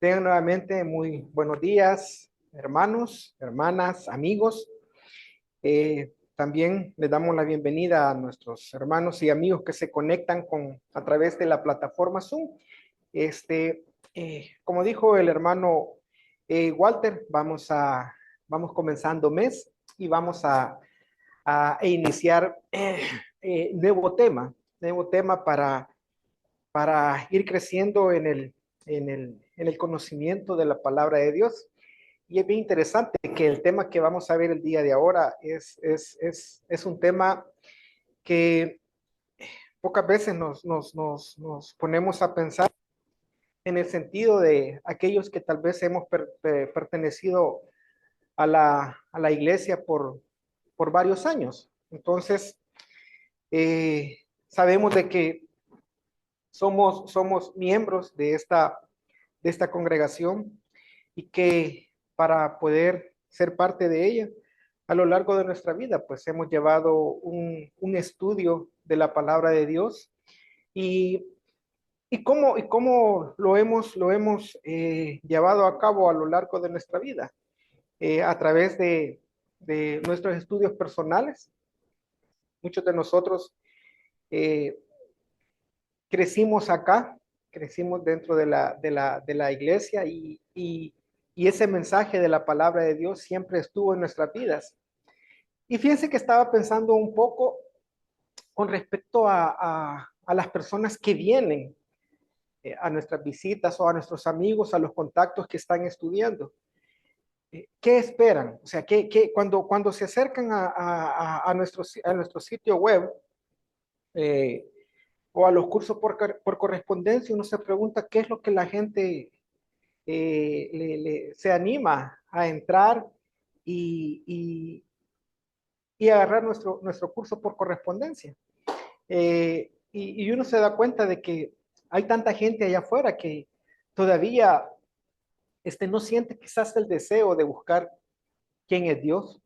Tengan nuevamente muy buenos días, hermanos, hermanas, amigos. También les damos la bienvenida a nuestros hermanos y amigos que se conectan a través de la plataforma Zoom. Como dijo el hermano Walter, vamos comenzando mes y vamos a iniciar nuevo tema para ir creciendo en el conocimiento de la palabra de Dios. Y es bien interesante que el tema que vamos a ver el día de ahora es un tema que pocas veces nos ponemos a pensar en el sentido de aquellos que tal vez hemos pertenecido a la iglesia por varios años. Entonces, sabemos de que somos miembros de esta congregación y que para poder ser parte de ella a lo largo de nuestra vida, pues hemos llevado un estudio de la palabra de Dios y, y cómo lo hemos llevado a cabo a lo largo de nuestra vida, a través de nuestros estudios personales. Muchos de nosotros eh, crecimos acá, crecimos dentro de la iglesia y ese mensaje de la palabra de Dios siempre estuvo en nuestras vidas. Y fíjense que estaba pensando un poco con respecto a las personas que vienen a nuestras visitas o a nuestros amigos, a los contactos que están estudiando. ¿Qué esperan? O sea, cuando se acercan a nuestro sitio web, eh, o a los cursos por correspondencia, uno se pregunta qué es lo que la gente se anima a entrar y, y, y agarrar nuestro curso por correspondencia. Y uno se da cuenta de que hay tanta gente allá afuera que todavía no siente quizás el deseo de buscar quién es Dios.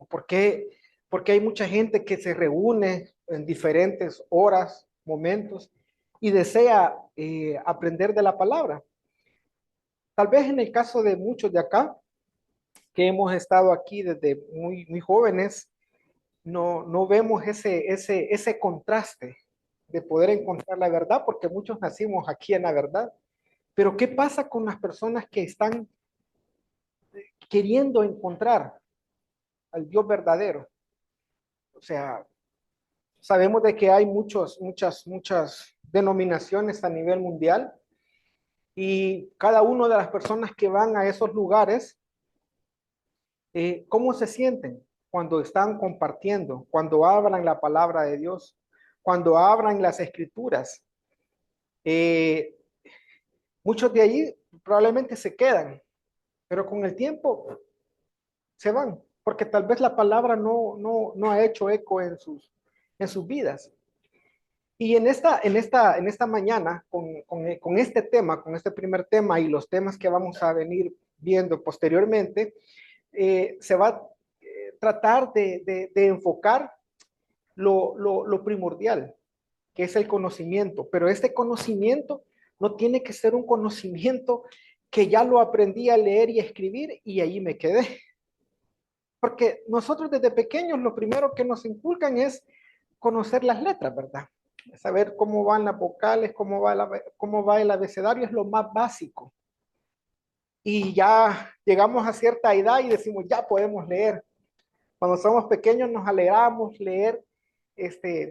¿Por qué? Porque hay mucha gente que se reúne en diferentes horas, momentos, y desea aprender de la palabra. Tal vez en el caso de muchos de acá, que hemos estado aquí desde muy jóvenes, no vemos ese contraste de poder encontrar la verdad, porque muchos nacimos aquí en la verdad. Pero ¿qué pasa con las personas que están queriendo encontrar al Dios verdadero? O sea, sabemos de que hay muchas denominaciones a nivel mundial y cada una de las personas que van a esos lugares, ¿cómo se sienten cuando están compartiendo, cuando hablan la palabra de Dios, cuando abran las escrituras? Eh, Muchos de allí probablemente se quedan, pero con el tiempo se van, porque tal vez la palabra no ha hecho eco en sus vidas. Y en esta mañana, con este tema, con este primer tema y los temas que vamos a venir viendo posteriormente, se va a tratar de enfocar lo primordial, que es el conocimiento, pero este conocimiento no tiene que ser un conocimiento que ya lo aprendí a leer y a escribir y ahí me quedé. Porque nosotros desde pequeños lo primero que nos inculcan es conocer las letras, ¿verdad? Saber cómo van las vocales, cómo va el abecedario, es lo más básico. Y ya llegamos a cierta edad y decimos, ya podemos leer. Cuando somos pequeños nos alegramos leer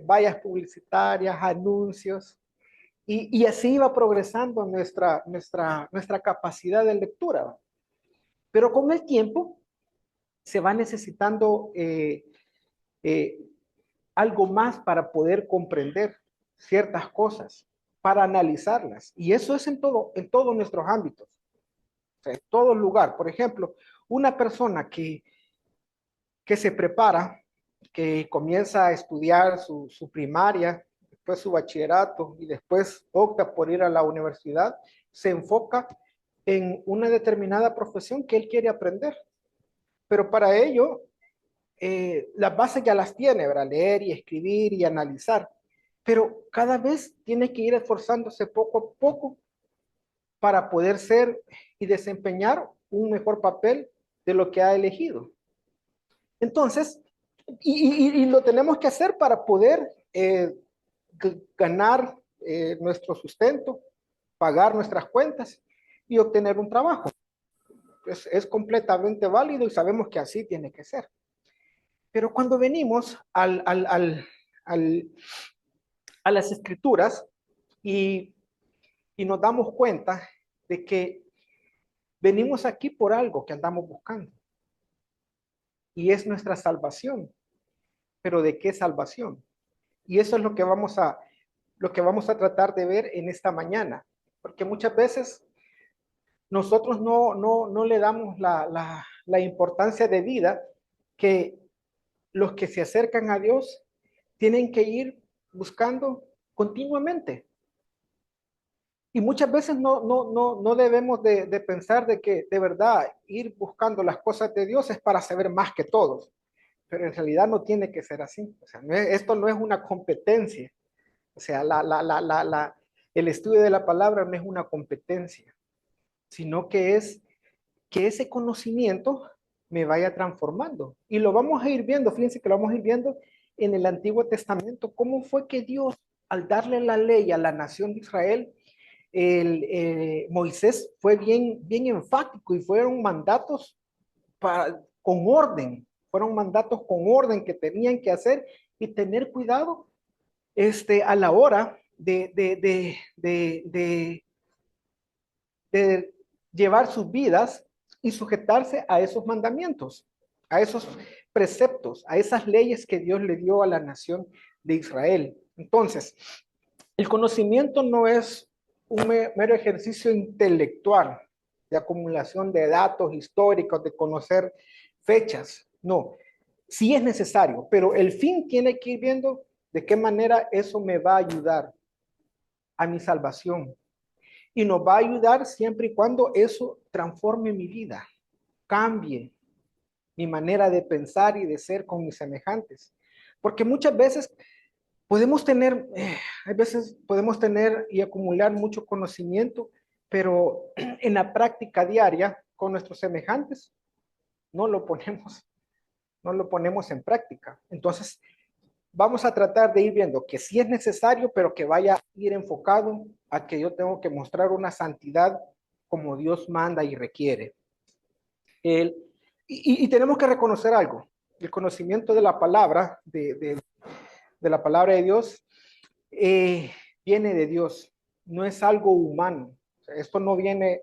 vallas publicitarias, anuncios, y así va progresando nuestra capacidad de lectura. Pero con el tiempo se va necesitando eh, algo más para poder comprender ciertas cosas, para analizarlas. Y eso es en todos nuestros ámbitos, o sea, en todo lugar. Por ejemplo, una persona que se prepara, que comienza a estudiar su primaria, después su bachillerato y después opta por ir a la universidad, se enfoca en una determinada profesión que él quiere aprender. Pero para ello, las bases ya las tiene, ¿verdad? Leer y escribir y analizar. Pero cada vez tiene que ir esforzándose poco a poco para poder ser y desempeñar un mejor papel de lo que ha elegido. Entonces, y lo tenemos que hacer para poder ganar nuestro sustento, pagar nuestras cuentas y obtener un trabajo. Es completamente válido y sabemos que así tiene que ser. Pero cuando venimos a las escrituras y, y nos damos cuenta de que venimos aquí por algo que andamos buscando y es nuestra salvación. Pero ¿de qué salvación? Y eso es lo que vamos a tratar de ver en esta mañana, porque muchas veces nosotros no le damos la importancia de vida que los que se acercan a Dios tienen que ir buscando continuamente. Y muchas veces no debemos de pensar de que de verdad ir buscando las cosas de Dios es para saber más que todos, pero en realidad no tiene que ser así. O sea, esto no es una competencia. O sea, el estudio de la palabra no es una competencia, sino que es que ese conocimiento me vaya transformando. Y lo vamos a ir viendo, fíjense que lo vamos a ir viendo en el Antiguo Testamento, cómo fue que Dios, al darle la ley a la nación de Israel, Moisés fue bien enfático y fueron mandatos con orden, fueron mandatos con orden que tenían que hacer y tener cuidado a la hora de llevar sus vidas y sujetarse a esos mandamientos, a esos preceptos, a esas leyes que Dios le dio a la nación de Israel. Entonces, el conocimiento no es un mero ejercicio intelectual de acumulación de datos históricos, de conocer fechas. No, sí es necesario, pero el fin tiene que ir viendo de qué manera eso me va a ayudar a mi salvación. Y nos va a ayudar siempre y cuando eso transforme mi vida, cambie mi manera de pensar y de ser con mis semejantes. Porque muchas veces podemos tener, a veces podemos tener y acumular mucho conocimiento, pero en la práctica diaria con nuestros semejantes no lo ponemos, no lo ponemos en práctica. Entonces, vamos a tratar de ir viendo que sí es necesario, pero que vaya a ir enfocado a que yo tengo que mostrar una santidad como Dios manda y requiere. El, y tenemos que reconocer algo, el conocimiento de la palabra, de la palabra de Dios, viene de Dios, no es algo humano. O sea, esto no viene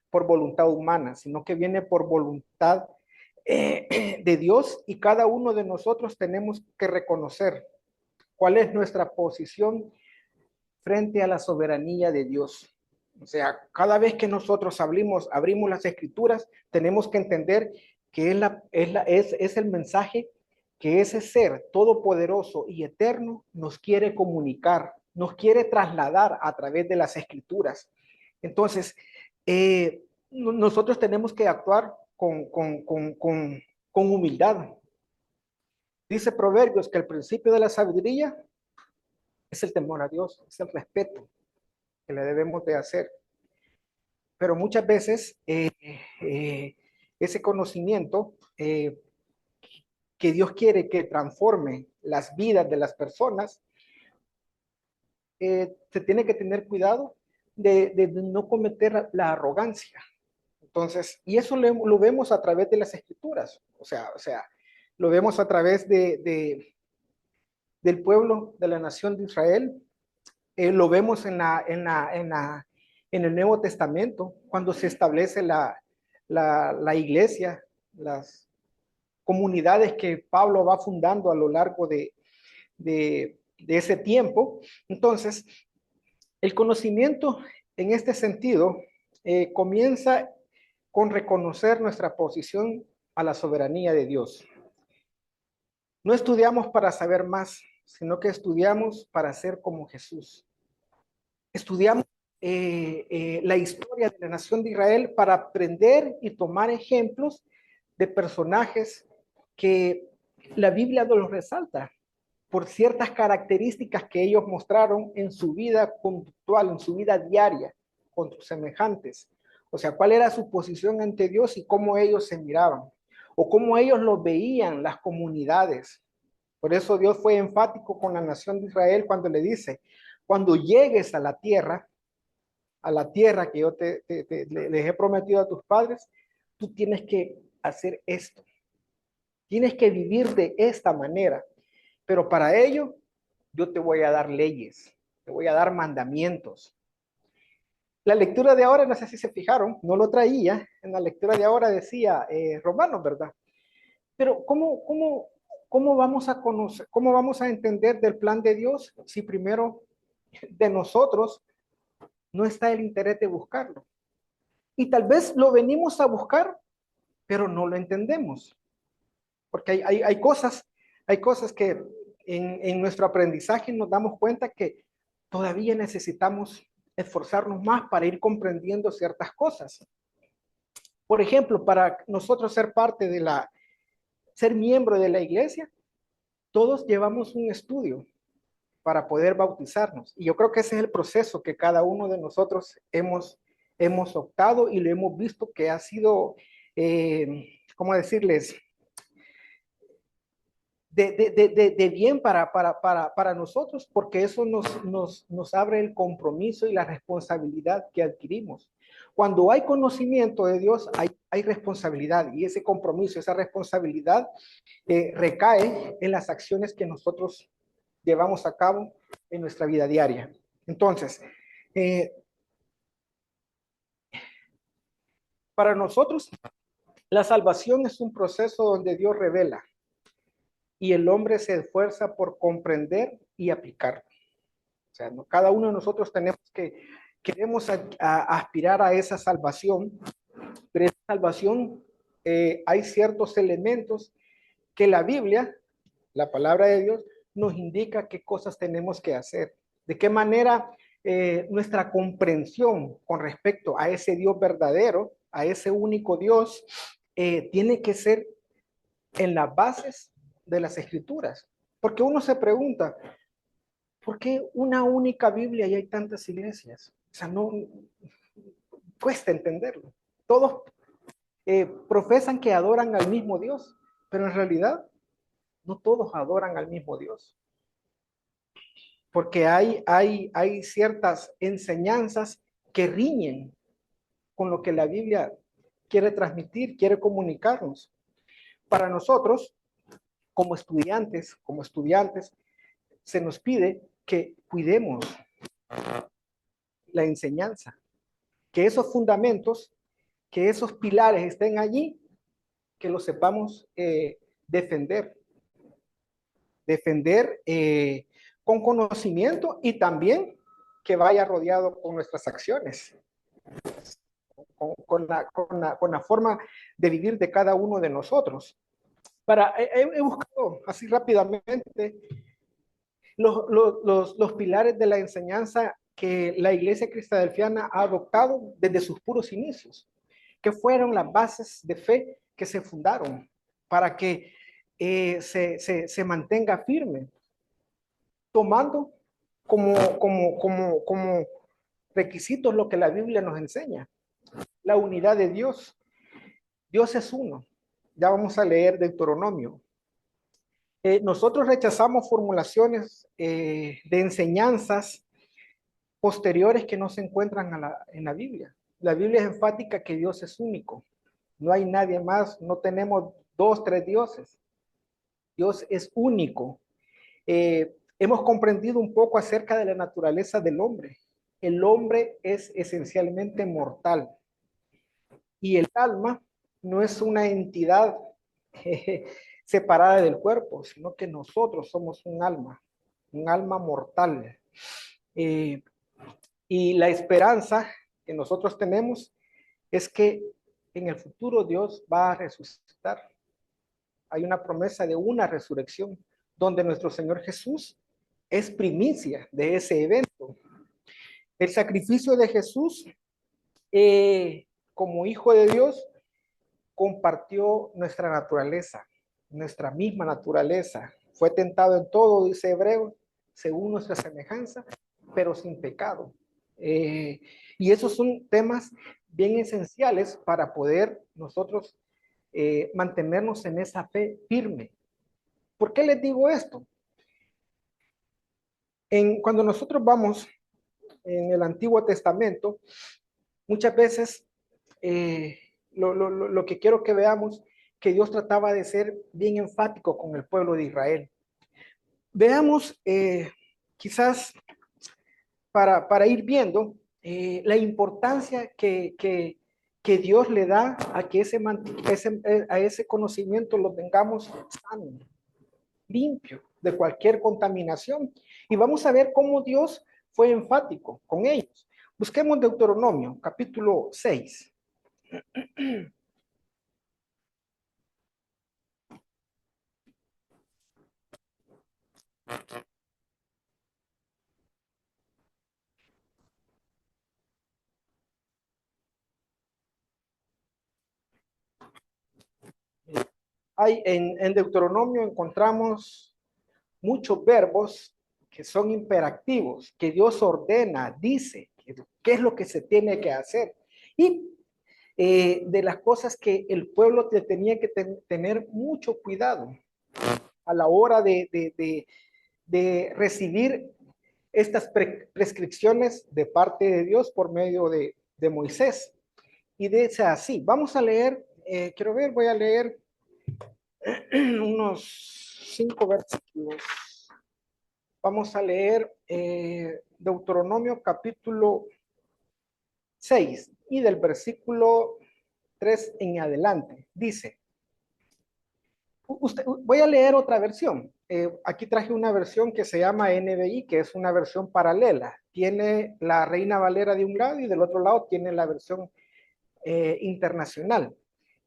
por voluntad humana, sino que viene por voluntad de Dios, y cada uno de nosotros tenemos que reconocer cuál es nuestra posición frente a la soberanía de Dios. O sea, cada vez que nosotros abrimos las escrituras, tenemos que entender que es el mensaje que ese ser todopoderoso y eterno nos quiere comunicar, nos quiere trasladar a través de las escrituras. Entonces, nosotros tenemos que actuar con humildad. Dice Proverbios que el principio de la sabiduría es el temor a Dios, es el respeto que le debemos de hacer. Pero muchas veces ese conocimiento que Dios quiere que transforme las vidas de las personas, se tiene que tener cuidado de no cometer la arrogancia. Entonces, y eso lo vemos a través de las escrituras, o sea lo vemos a través del pueblo de la nación de Israel, lo vemos en el Nuevo Testamento, cuando se establece la iglesia, las comunidades que Pablo va fundando a lo largo de ese tiempo. Entonces, el conocimiento en este sentido comienza con reconocer nuestra posición a la soberanía de Dios. No estudiamos para saber más, sino que estudiamos para ser como Jesús. Estudiamos la historia de la nación de Israel para aprender y tomar ejemplos de personajes que la Biblia nos resalta por ciertas características que ellos mostraron en su vida conductual, en su vida diaria, con tus semejantes. O sea, cuál era su posición ante Dios y cómo ellos se miraban, o cómo ellos lo veían las comunidades. Por eso Dios fue enfático con la nación de Israel cuando le dice, cuando llegues a la tierra que yo les he prometido a tus padres, tú tienes que hacer esto. Tienes que vivir de esta manera. Pero para ello, yo te voy a dar leyes, te voy a dar mandamientos. La lectura de ahora, no sé si se fijaron, no lo traía. En la lectura de ahora decía Romanos, ¿verdad? Pero ¿cómo vamos a conocer, cómo vamos a entender del plan de Dios si primero de nosotros no está el interés de buscarlo? Y tal vez lo venimos a buscar, pero no lo entendemos. Porque hay cosas que en nuestro aprendizaje nos damos cuenta que todavía necesitamos esforzarnos más para ir comprendiendo ciertas cosas. Por ejemplo, para nosotros ser miembro de la iglesia, todos llevamos un estudio para poder bautizarnos. Y yo creo que ese es el proceso que cada uno de nosotros hemos optado y lo hemos visto que ha sido, ¿cómo decirles? De bien para nosotros, porque eso nos abre el compromiso y la responsabilidad que adquirimos. Cuando hay conocimiento de Dios, hay responsabilidad, y ese compromiso, esa responsabilidad recae en las acciones que nosotros llevamos a cabo en nuestra vida diaria. Entonces, para nosotros, la salvación es un proceso donde Dios revela y el hombre se esfuerza por comprender y aplicarlo. O sea, ¿no? Cada uno de nosotros queremos aspirar a esa salvación, pero esa salvación hay ciertos elementos que la Biblia, la palabra de Dios, nos indica qué cosas tenemos que hacer, de qué manera nuestra comprensión con respecto a ese Dios verdadero, a ese único Dios, tiene que ser en las bases de las escrituras. Porque uno se pregunta, ¿por qué una única Biblia y hay tantas iglesias? O sea, no cuesta entenderlo. Todos profesan que adoran al mismo Dios, pero en realidad no todos adoran al mismo Dios. Porque hay ciertas enseñanzas que riñen con lo que la Biblia quiere transmitir, quiere comunicarnos. Para nosotros, como estudiantes, se nos pide que cuidemos la enseñanza, que esos fundamentos, que esos pilares estén allí, que los sepamos defender, con conocimiento y también que vaya rodeado con nuestras acciones, con la forma de vivir de cada uno de nosotros. He buscado así rápidamente los pilares de la enseñanza que la iglesia cristadelfiana ha adoptado desde sus puros inicios, que fueron las bases de fe que se fundaron para que se mantenga firme, tomando como requisitos lo que la Biblia nos enseña, la unidad de Dios. Dios es uno. Ya vamos a leer Deuteronomio. Nosotros rechazamos formulaciones de enseñanzas posteriores que no se encuentran en la Biblia. La Biblia es enfática que Dios es único. No hay nadie más, no tenemos dos, tres dioses. Dios es único. Hemos comprendido un poco acerca de la naturaleza del hombre. El hombre es esencialmente mortal y el alma no es una entidad separada del cuerpo, sino que nosotros somos un alma mortal. Eh, y la esperanza que nosotros tenemos es que en el futuro Dios va a resucitar. Hay una promesa de una resurrección donde nuestro Señor Jesús es primicia de ese evento. El sacrificio de Jesús como hijo de Dios compartió nuestra naturaleza, nuestra misma naturaleza. Fue tentado en todo, dice Hebreo, según nuestra semejanza, pero sin pecado. Eh, y esos son temas bien esenciales para poder nosotros mantenernos en esa fe firme. ¿Por qué les digo esto? Cuando nosotros vamos en el Antiguo Testamento, muchas veces lo que quiero que veamos, que Dios trataba de ser bien enfático con el pueblo de Israel. Veamos quizás para ir viendo la importancia que Dios le da a que a ese conocimiento lo tengamos sano, limpio de cualquier contaminación. Y vamos a ver cómo Dios fue enfático con ellos. Busquemos Deuteronomio, capítulo 6. En Deuteronomio encontramos muchos verbos que son imperativos, que Dios ordena, dice, qué es lo que se tiene que hacer. Y de las cosas que el pueblo tenía que tener mucho cuidado a la hora de recibir estas prescripciones de parte de Dios por medio de Moisés. Y dice así, vamos a leer, quiero ver, voy a leer unos 5 versículos. Vamos a leer Deuteronomio capítulo 6 y del versículo 3 en adelante. Dice, voy a leer otra versión. Aquí traje una versión que se llama NBI, que es una versión paralela. Tiene la Reina Valera de un lado y del otro lado tiene la versión internacional.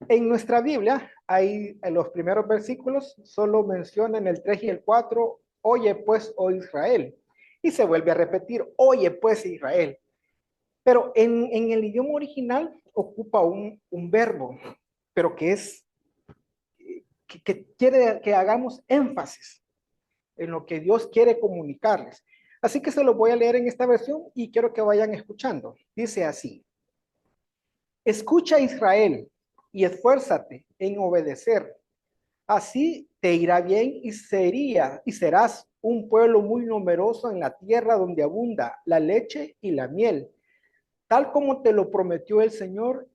En nuestra Biblia, hay en los primeros versículos, solo mencionan el 3 y el 4, oye pues, oh Israel. Y se vuelve a repetir, oye pues Israel. Pero en el idioma original ocupa un verbo, pero que es, que quiere que hagamos énfasis en lo que Dios quiere comunicarles. Así que se lo voy a leer en esta versión y quiero que vayan escuchando. Dice así, escucha Israel y esfuérzate en obedecer. Así te irá bien y serás un pueblo muy numeroso en la tierra donde abunda la leche y la miel, tal como te lo prometió el Señor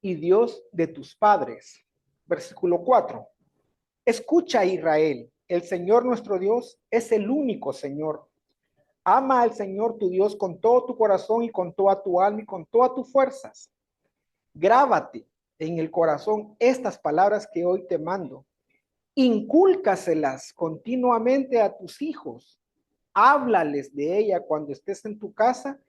y Dios de tus padres. Versículo 4. Escucha Israel, el Señor nuestro Dios es el único Señor. Ama al Señor tu Dios con todo tu corazón y con toda tu alma y con todas tus fuerzas. Grábate en el corazón estas palabras que hoy te mando. Incúlcaselas continuamente a tus hijos. Háblales de ella cuando estés en tu casa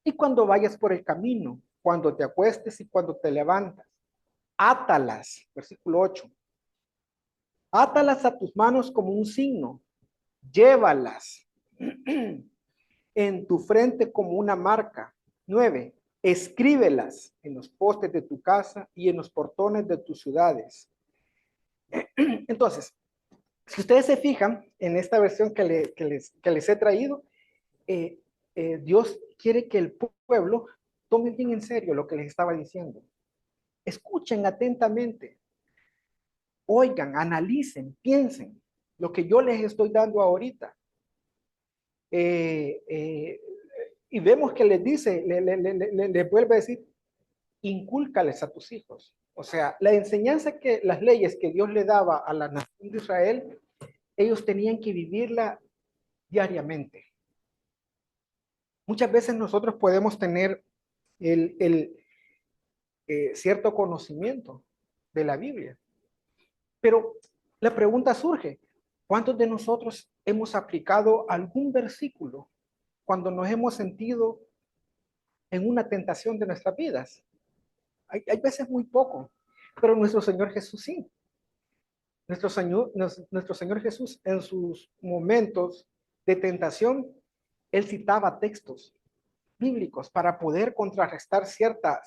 y cuando vayas por el camino, cuando te acuestes y cuando te levantas. Átalas, versículo 8. Átalas a tus manos como un signo. Llévalas en tu frente como una marca. 9. Escríbelas en los postes de tu casa y en los portones de tus ciudades. Entonces, si ustedes se fijan en esta versión que les he traído, eh, Dios quiere que el pueblo tome bien en serio lo que les estaba diciendo. Escuchen atentamente, oigan, analicen, piensen lo que yo les estoy dando ahorita. Eh, eh, y vemos que les dice, le vuelve a decir, incúlcales a tus hijos. O sea, la enseñanza que las leyes que Dios le daba a la nación de Israel, ellos tenían que vivirla diariamente. Muchas veces nosotros podemos tener el cierto conocimiento de la Biblia, pero la pregunta surge, ¿cuántos de nosotros hemos aplicado algún versículo cuando nos hemos sentido en una tentación de nuestras vidas? Hay veces muy poco, pero nuestro Señor Jesús sí. Nuestro Señor Jesús en sus momentos de tentación, él citaba textos bíblicos para poder contrarrestar cierta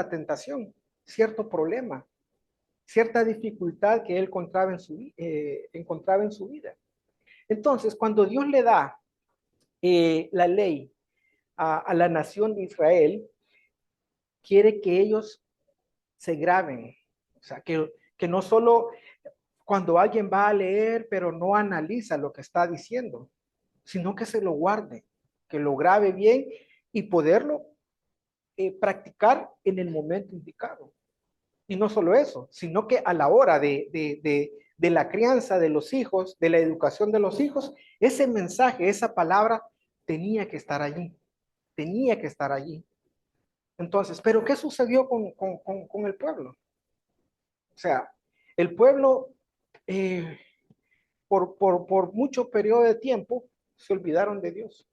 tentación, cierto problema, cierta dificultad que él encontraba en su vida. Entonces, cuando Dios le da la ley a la nación de Israel, quiere que ellos se graben. O sea, que no solo cuando alguien va a leer, pero no analiza lo que está diciendo, sino que se lo guarde, que lo grabe bien y poderlo practicar en el momento indicado. Y no solo eso, sino que a la hora de la crianza de los hijos, de la educación de los hijos, ese mensaje, esa palabra tenía que estar allí, tenía que estar allí. Entonces, ¿pero qué sucedió con el pueblo? O sea, el pueblo eh, por mucho periodo de tiempo se olvidaron de Dios.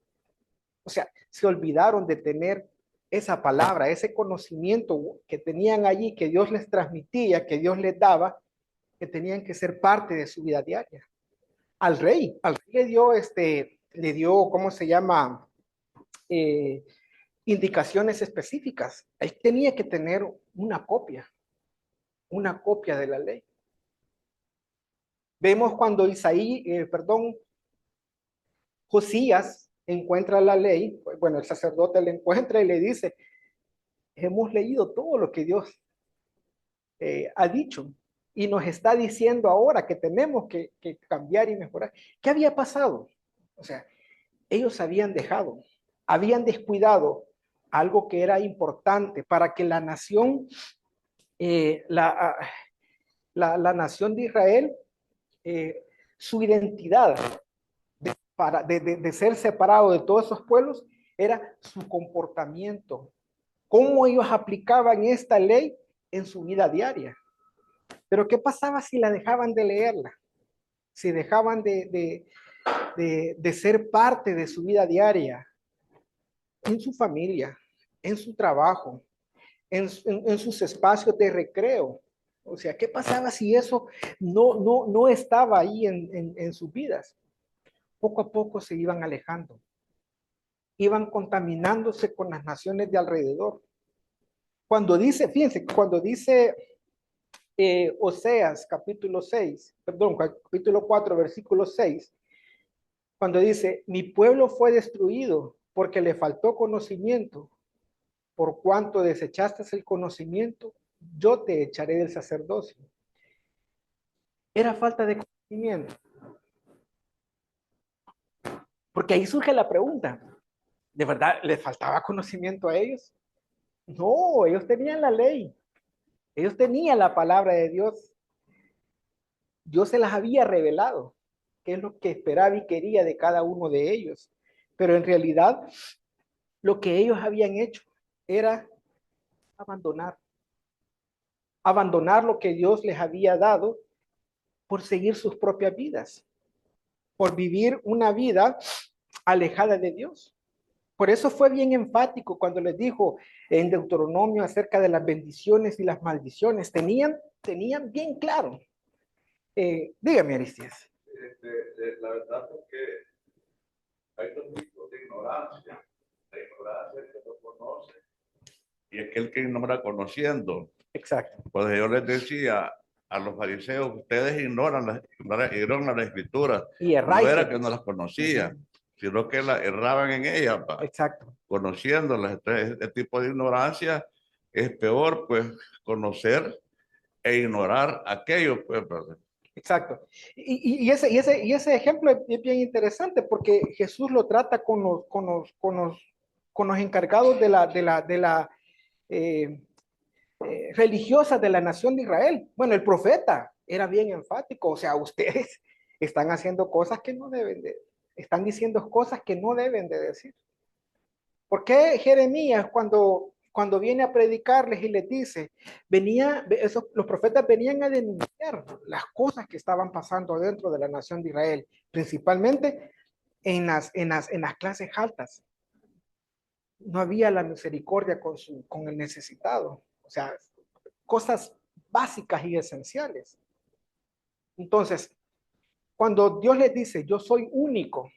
O sea, se olvidaron de tener esa palabra, ese conocimiento que tenían allí, que Dios les transmitía, que Dios les daba, que tenían que ser parte de su vida diaria. Al rey le dio, ¿cómo se llama? Eh, Indicaciones específicas. Él tenía que tener una copia de la ley. Vemos cuando Josías encuentra la ley, bueno, el sacerdote le encuentra y le dice, hemos leído todo lo que Dios ha dicho y nos está diciendo ahora que tenemos que cambiar y mejorar. ¿Qué había pasado? O sea, ellos habían descuidado algo que era importante para que la nación, eh, la, la nación de Israel, eh, su identidad de ser separado de todos esos pueblos era su comportamiento, cómo ellos aplicaban esta ley en su vida diaria. Pero ¿qué pasaba si la dejaban de leerla? Si dejaban de ser parte de su vida diaria, en su familia, en su trabajo, en sus espacios de recreo. O sea, ¿qué pasaba si eso no estaba ahí en sus vidas? Poco a poco se iban alejando, iban contaminándose con las naciones de alrededor. Cuando dice, fíjense, cuando dice Oseas capítulo 6, perdón, capítulo 4, versículo 6, cuando dice, mi pueblo fue destruido porque le faltó conocimiento, por cuanto desechaste el conocimiento, yo te echaré del sacerdocio. Era falta de conocimiento. Porque ahí surge la pregunta, ¿de verdad les faltaba conocimiento a ellos? No, ellos tenían la ley, ellos tenían la palabra de Dios. Dios se las había revelado, qué es lo que esperaba y quería de cada uno de ellos. Pero en realidad, lo que ellos habían hecho era abandonar, abandonar lo que Dios les había dado por seguir sus propias vidas, por vivir una vida alejada de Dios. Por eso fue bien enfático cuando les dijo en Deuteronomio acerca de las bendiciones y las maldiciones. Tenían bien claro. Dígame, Aristias. La verdad es que hay dos tipos de ignorancia. La ignorancia que no conoce y aquel que ignora conociendo. Exacto. Pues yo les decía a los fariseos, ustedes ignoran la escritura. Y No era que no las conocían, sino que erraban en ellas. Exacto. Conociéndolas. Entonces, este tipo de ignorancia es peor, pues, conocer e ignorar aquello, pues, ¿verdad? Exacto. Y ese ejemplo es bien interesante porque Jesús lo trata con los encargados de la eh, religiosa de la nación de Israel. Bueno, el profeta era bien enfático, o sea, ustedes están haciendo cosas que no deben están diciendo cosas que no deben de decir. ¿Por qué Jeremías cuando viene a predicarles y les dice, los profetas venían a denunciar las cosas que estaban pasando dentro de la nación de Israel, principalmente en las clases altas? No había la misericordia con el necesitado, o sea, cosas básicas y esenciales. Entonces, cuando Dios les dice, yo soy único,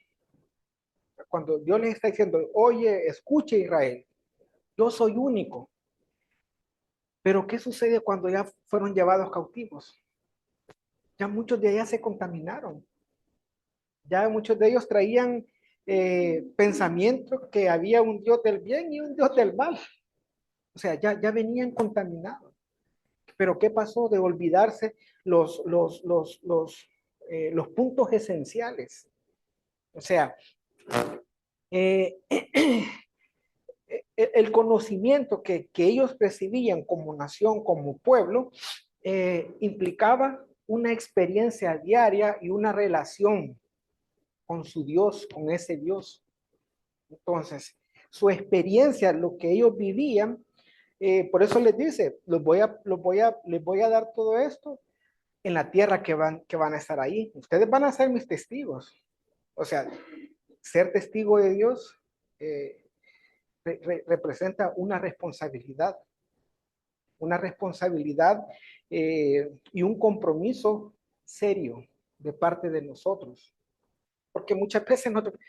cuando Dios les está diciendo, oye, escuche Israel, yo soy único. Pero ¿qué sucede cuando ya fueron llevados cautivos? Ya muchos de allá se contaminaron. Ya muchos de ellos traían pensamiento que había un Dios del bien y un Dios del mal. O sea, ya venían contaminados. Pero ¿qué pasó de olvidarse los puntos esenciales? O sea, eh, el conocimiento que ellos recibían como nación, como pueblo, implicaba una experiencia diaria y una relación con su Dios, con ese Dios. Entonces, su experiencia, lo que ellos vivían, por eso les dice, les voy a dar todo esto en la tierra que van a estar ahí. Ustedes van a ser mis testigos. O sea, ser testigo de Dios representa una responsabilidad y un compromiso serio de parte de nosotros. Porque muchas veces nosotros,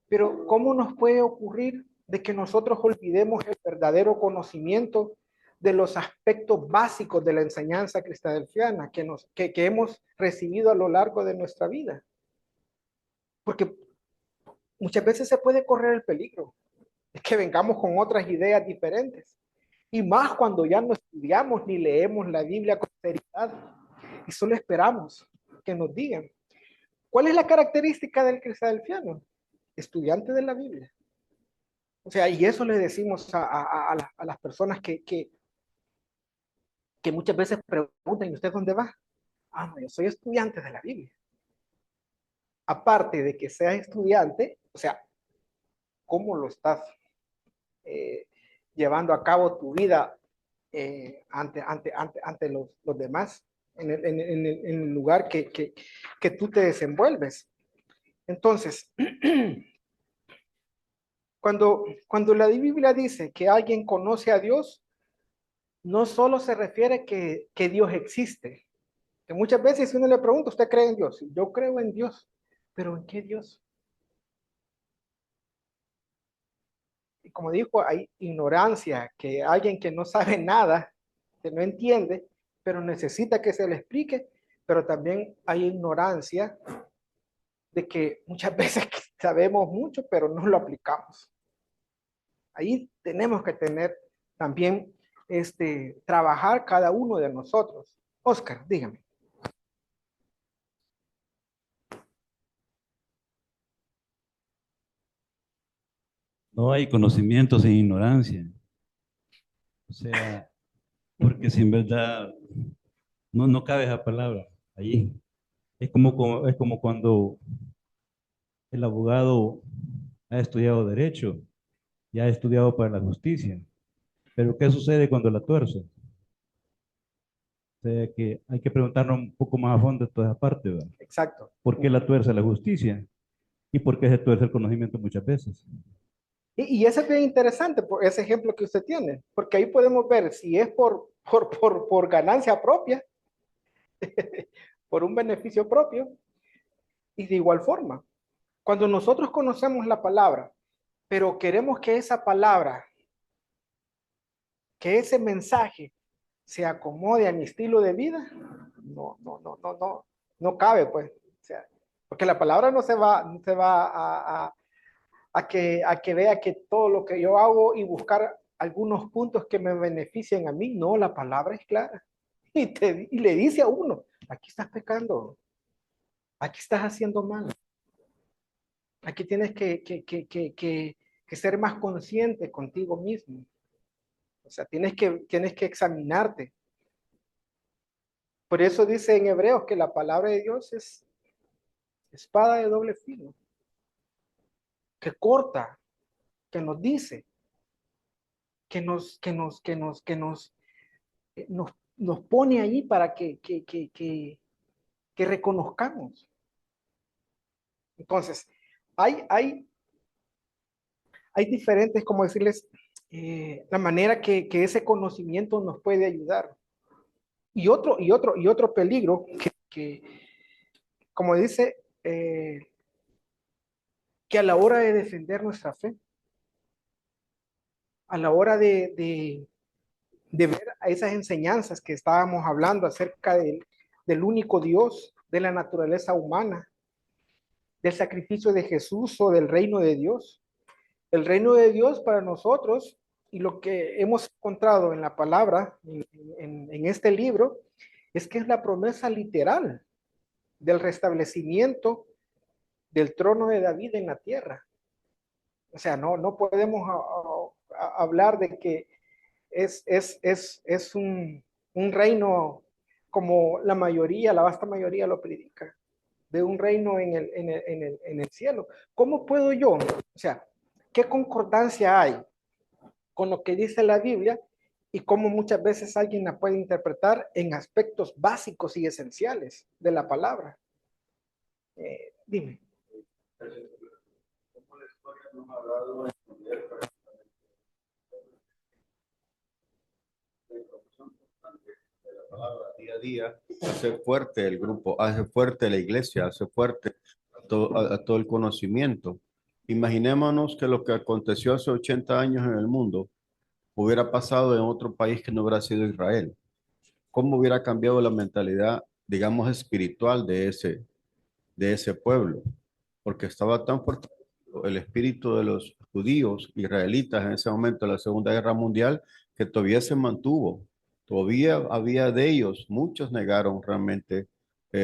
pero ¿cómo nos puede ocurrir de que nosotros olvidemos el verdadero conocimiento de los aspectos básicos de la enseñanza cristiana que hemos recibido a lo largo de nuestra vida? Porque muchas veces se puede correr el peligro de que vengamos con otras ideas diferentes. Y más cuando ya no estudiamos ni leemos la Biblia con seriedad y solo esperamos que nos digan. ¿Cuál es la característica del cristiano? Estudiante de la Biblia. O sea, y eso le decimos a las personas que muchas veces preguntan, ¿y usted dónde va? Ah, no, yo soy estudiante de la Biblia. Aparte de que seas estudiante, o sea, ¿cómo lo estás eh, llevando a cabo tu vida ante los demás? En el lugar que tú te desenvuelves. Entonces, cuando la Biblia dice que alguien conoce a Dios, no solo se refiere que Dios existe. Que muchas veces si uno le pregunta, ¿usted cree en Dios? Yo creo en Dios, pero ¿en qué Dios? Y como dijo, hay ignorancia, que alguien que no sabe nada, que no entiende, pero necesita que se le explique, pero también hay ignorancia de que muchas veces sabemos mucho, pero no lo aplicamos. Ahí tenemos que tener también trabajar cada uno de nosotros. Oscar, dígame. No hay conocimiento sin ignorancia. O sea, porque si en verdad no cabe esa palabra allí. Es como cuando el abogado ha estudiado derecho y ha estudiado para la justicia. Pero ¿qué sucede cuando la tuerce? O sea, que hay que preguntarnos un poco más a fondo de toda esa parte, ¿verdad? Exacto. ¿Por qué la tuerce la justicia? ¿Y por qué se tuerce el conocimiento muchas veces? Y ese es bien interesante, por ese ejemplo que usted tiene, porque ahí podemos ver si es por ganancia propia, por un beneficio propio, y de igual forma, cuando nosotros conocemos la palabra, pero queremos que esa palabra, que ese mensaje se acomode a mi estilo de vida, no cabe, pues. O sea, porque la palabra no se va a que vea que todo lo que yo hago y buscar algunos puntos que me beneficien a mí. No, la palabra es clara. Y le dice a uno, aquí estás pecando, aquí estás haciendo mal, aquí tienes que ser más consciente contigo mismo. O sea, tienes que examinarte. Por eso dice en Hebreos que la palabra de Dios es espada de doble filo, que corta, que nos dice, nos pone ahí para que reconozcamos. Entonces, hay, hay, hay diferentes, como decirles, la manera que ese conocimiento nos puede ayudar. Y otro peligro como dice, que a la hora de defender nuestra fe, a la hora de ver a esas enseñanzas que estábamos hablando acerca del único Dios, de la naturaleza humana, del sacrificio de Jesús o del reino de Dios. El reino de Dios para nosotros, y lo que hemos encontrado en la palabra, en este libro, es que es la promesa literal del restablecimiento del trono de David en la tierra. O sea, no podemos hablar de que es un reino como la mayoría, la vasta mayoría lo predica, de un reino en el cielo. ¿Cómo puedo yo? O sea, ¿qué concordancia hay con lo que dice la Biblia y cómo muchas veces alguien la puede interpretar en aspectos básicos y esenciales de la palabra? Dime. Como la historia nos ha dado a entender la información constante de la palabra día a día, hace fuerte el grupo, hace fuerte la iglesia, hace fuerte a todo el conocimiento. Imaginémonos que lo que aconteció hace 80 años en el mundo hubiera pasado en otro país que no hubiera sido Israel. ¿Cómo hubiera cambiado la mentalidad, digamos, espiritual de ese pueblo? Porque estaba tan fuerte el espíritu de los judíos israelitas en ese momento de la Segunda Guerra Mundial que todavía se mantuvo. Todavía había de ellos, muchos negaron realmente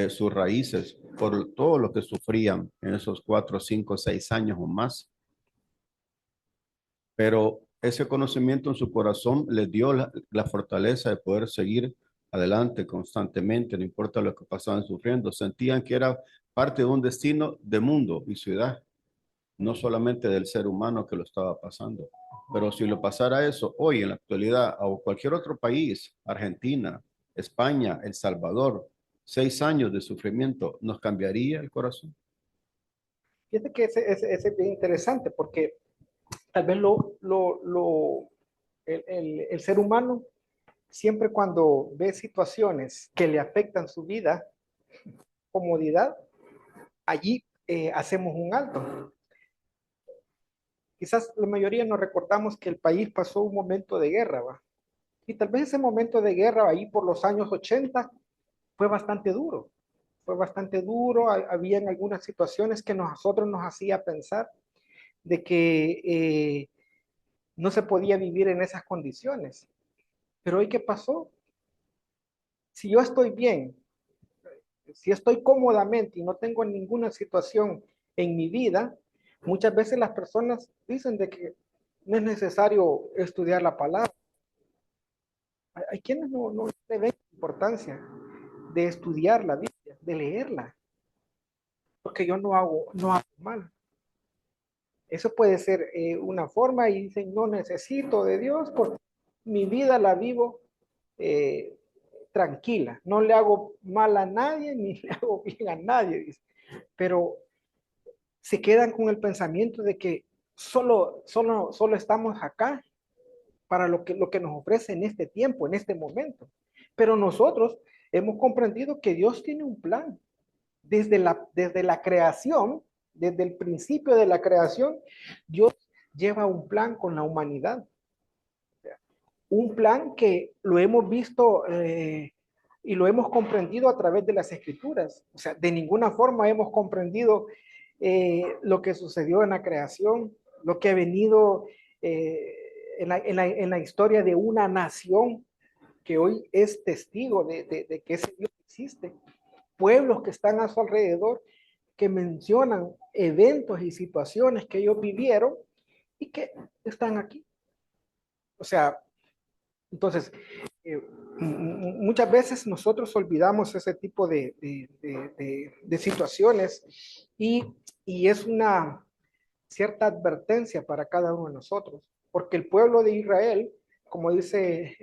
sus raíces por todo lo que sufrían en esos 4, 5, 6 años o más. Pero ese conocimiento en su corazón les dio la fortaleza de poder seguir adelante constantemente, no importa lo que pasaban sufriendo. Sentían que era parte de un destino de mundo y ciudad, no solamente del ser humano que lo estaba pasando. Pero si lo pasara eso hoy en la actualidad o cualquier otro país, Argentina, España, El Salvador, 6 años de sufrimiento, ¿nos cambiaría el corazón? Fíjate que ese es bien interesante porque tal vez el ser humano siempre cuando ve situaciones que le afectan su vida, comodidad, allí hacemos un alto. Quizás la mayoría nos recordamos que el país pasó un momento de guerra, ¿va? Y tal vez ese momento de guerra ahí por los años 80 fue bastante duro. Fue bastante duro, habían algunas situaciones que nosotros nos hacía pensar de que no se podía vivir en esas condiciones. Pero hoy, ¿qué pasó? Si yo estoy bien, si estoy cómodamente y no tengo ninguna situación en mi vida, muchas veces las personas dicen de que no es necesario estudiar la palabra. Hay quienes no le ven importancia de estudiar la Biblia, de leerla, porque yo no hago mal. Eso puede ser una forma y dicen, no necesito de Dios porque mi vida la vivo eh, tranquila, no le hago mal a nadie ni le hago bien a nadie, dice. Pero se quedan con el pensamiento de que solo estamos acá para lo que nos ofrece en este tiempo, en este momento. Pero nosotros hemos comprendido que Dios tiene un plan. Desde la creación, desde el principio de la creación, Dios lleva un plan con la humanidad. Un plan que lo hemos visto y lo hemos comprendido a través de las escrituras. O sea, de ninguna forma hemos comprendido lo que sucedió en la creación, lo que ha venido en la historia de una nación que hoy es testigo de que ese Dios existe. Pueblos que están a su alrededor, que mencionan eventos y situaciones que ellos vivieron y que están aquí. O sea, entonces, muchas veces nosotros olvidamos ese tipo de situaciones y es una cierta advertencia para cada uno de nosotros, porque el pueblo de Israel, como dice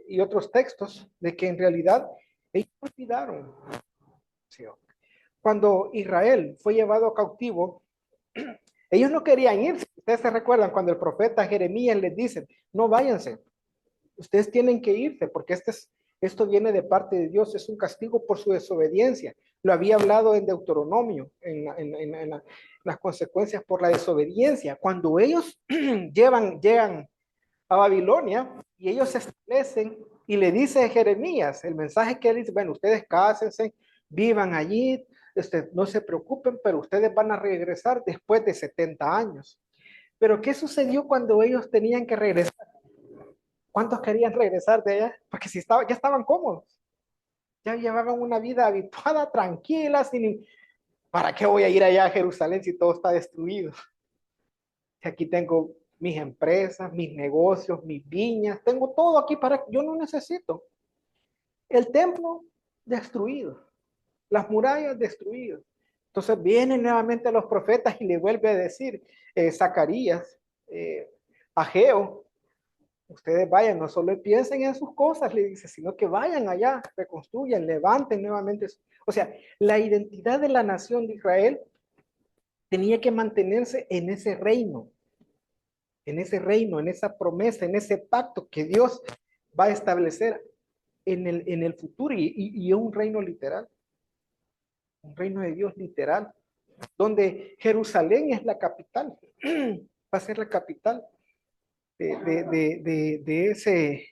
y otros textos, de que en realidad ellos olvidaron. ¿Sí? Cuando Israel fue llevado cautivo, ellos no querían irse. Ustedes se recuerdan cuando el profeta Jeremías les dice, no váyanse, ustedes tienen que irse porque esto viene de parte de Dios, es un castigo por su desobediencia. Lo había hablado en Deuteronomio, en las consecuencias por la desobediencia. Cuando ellos llegan a Babilonia y ellos se establecen y le dice a Jeremías, el mensaje que él dice, bueno, ustedes cásense, vivan allí, no se preocupen, pero ustedes van a regresar después de 70 años. Pero ¿qué sucedió cuando ellos tenían que regresar? ¿Cuántos querían regresar de allá? Porque si ya estaban cómodos, ya llevaban una vida habituada, tranquila, sin, ¿para qué voy a ir allá a Jerusalén si todo está destruido? Si aquí tengo mis empresas, mis negocios, mis viñas, tengo todo aquí yo no necesito. El templo destruido, las murallas destruidas. Entonces vienen nuevamente los profetas y le vuelve a decir Zacarías, Ageo, ustedes vayan, no solo piensen en sus cosas, le dice, sino que vayan allá, reconstruyan, levanten nuevamente. O sea, la identidad de la nación de Israel tenía que mantenerse en ese reino, en esa promesa, en ese pacto que Dios va a establecer en el futuro y un reino literal, un reino de Dios literal, donde Jerusalén es la capital, va a ser la capital de ese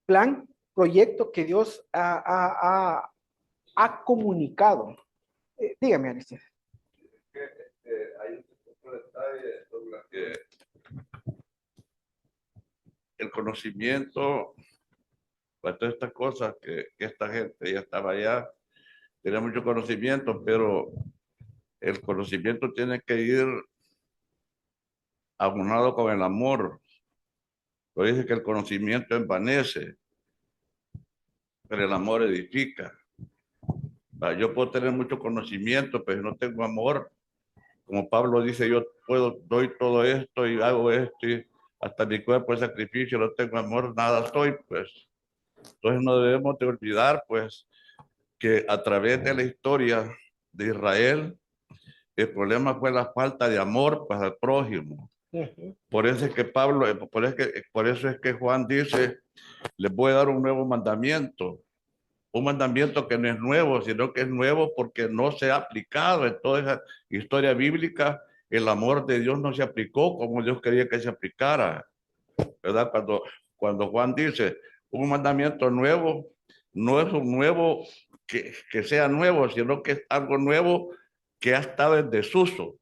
plan, proyecto que Dios ha comunicado. Dígame, Aristides. Hay un detalle sobre que el conocimiento, para todas estas cosas que esta gente ya estaba allá, tenía mucho conocimiento, pero el conocimiento tiene que ir abonado con el amor. Lo dice que el conocimiento envanece, pero el amor edifica. Yo puedo tener mucho conocimiento, pero si no tengo amor, como Pablo dice, yo doy todo esto y hago esto, y hasta mi cuerpo es sacrificio, no tengo amor, nada soy, pues. Entonces no debemos de olvidar, pues, que a través de la historia de Israel, el problema fue la falta de amor para el prójimo. Por eso es que por eso es que Juan dice, les voy a dar un nuevo mandamiento. Un mandamiento que no es nuevo, sino que es nuevo porque no se ha aplicado en toda esa historia bíblica. El amor de Dios no se aplicó como Dios quería que se aplicara, ¿verdad? Cuando Juan dice un mandamiento nuevo, no es un nuevo que sea nuevo, sino que es algo nuevo que ha estado en desuso,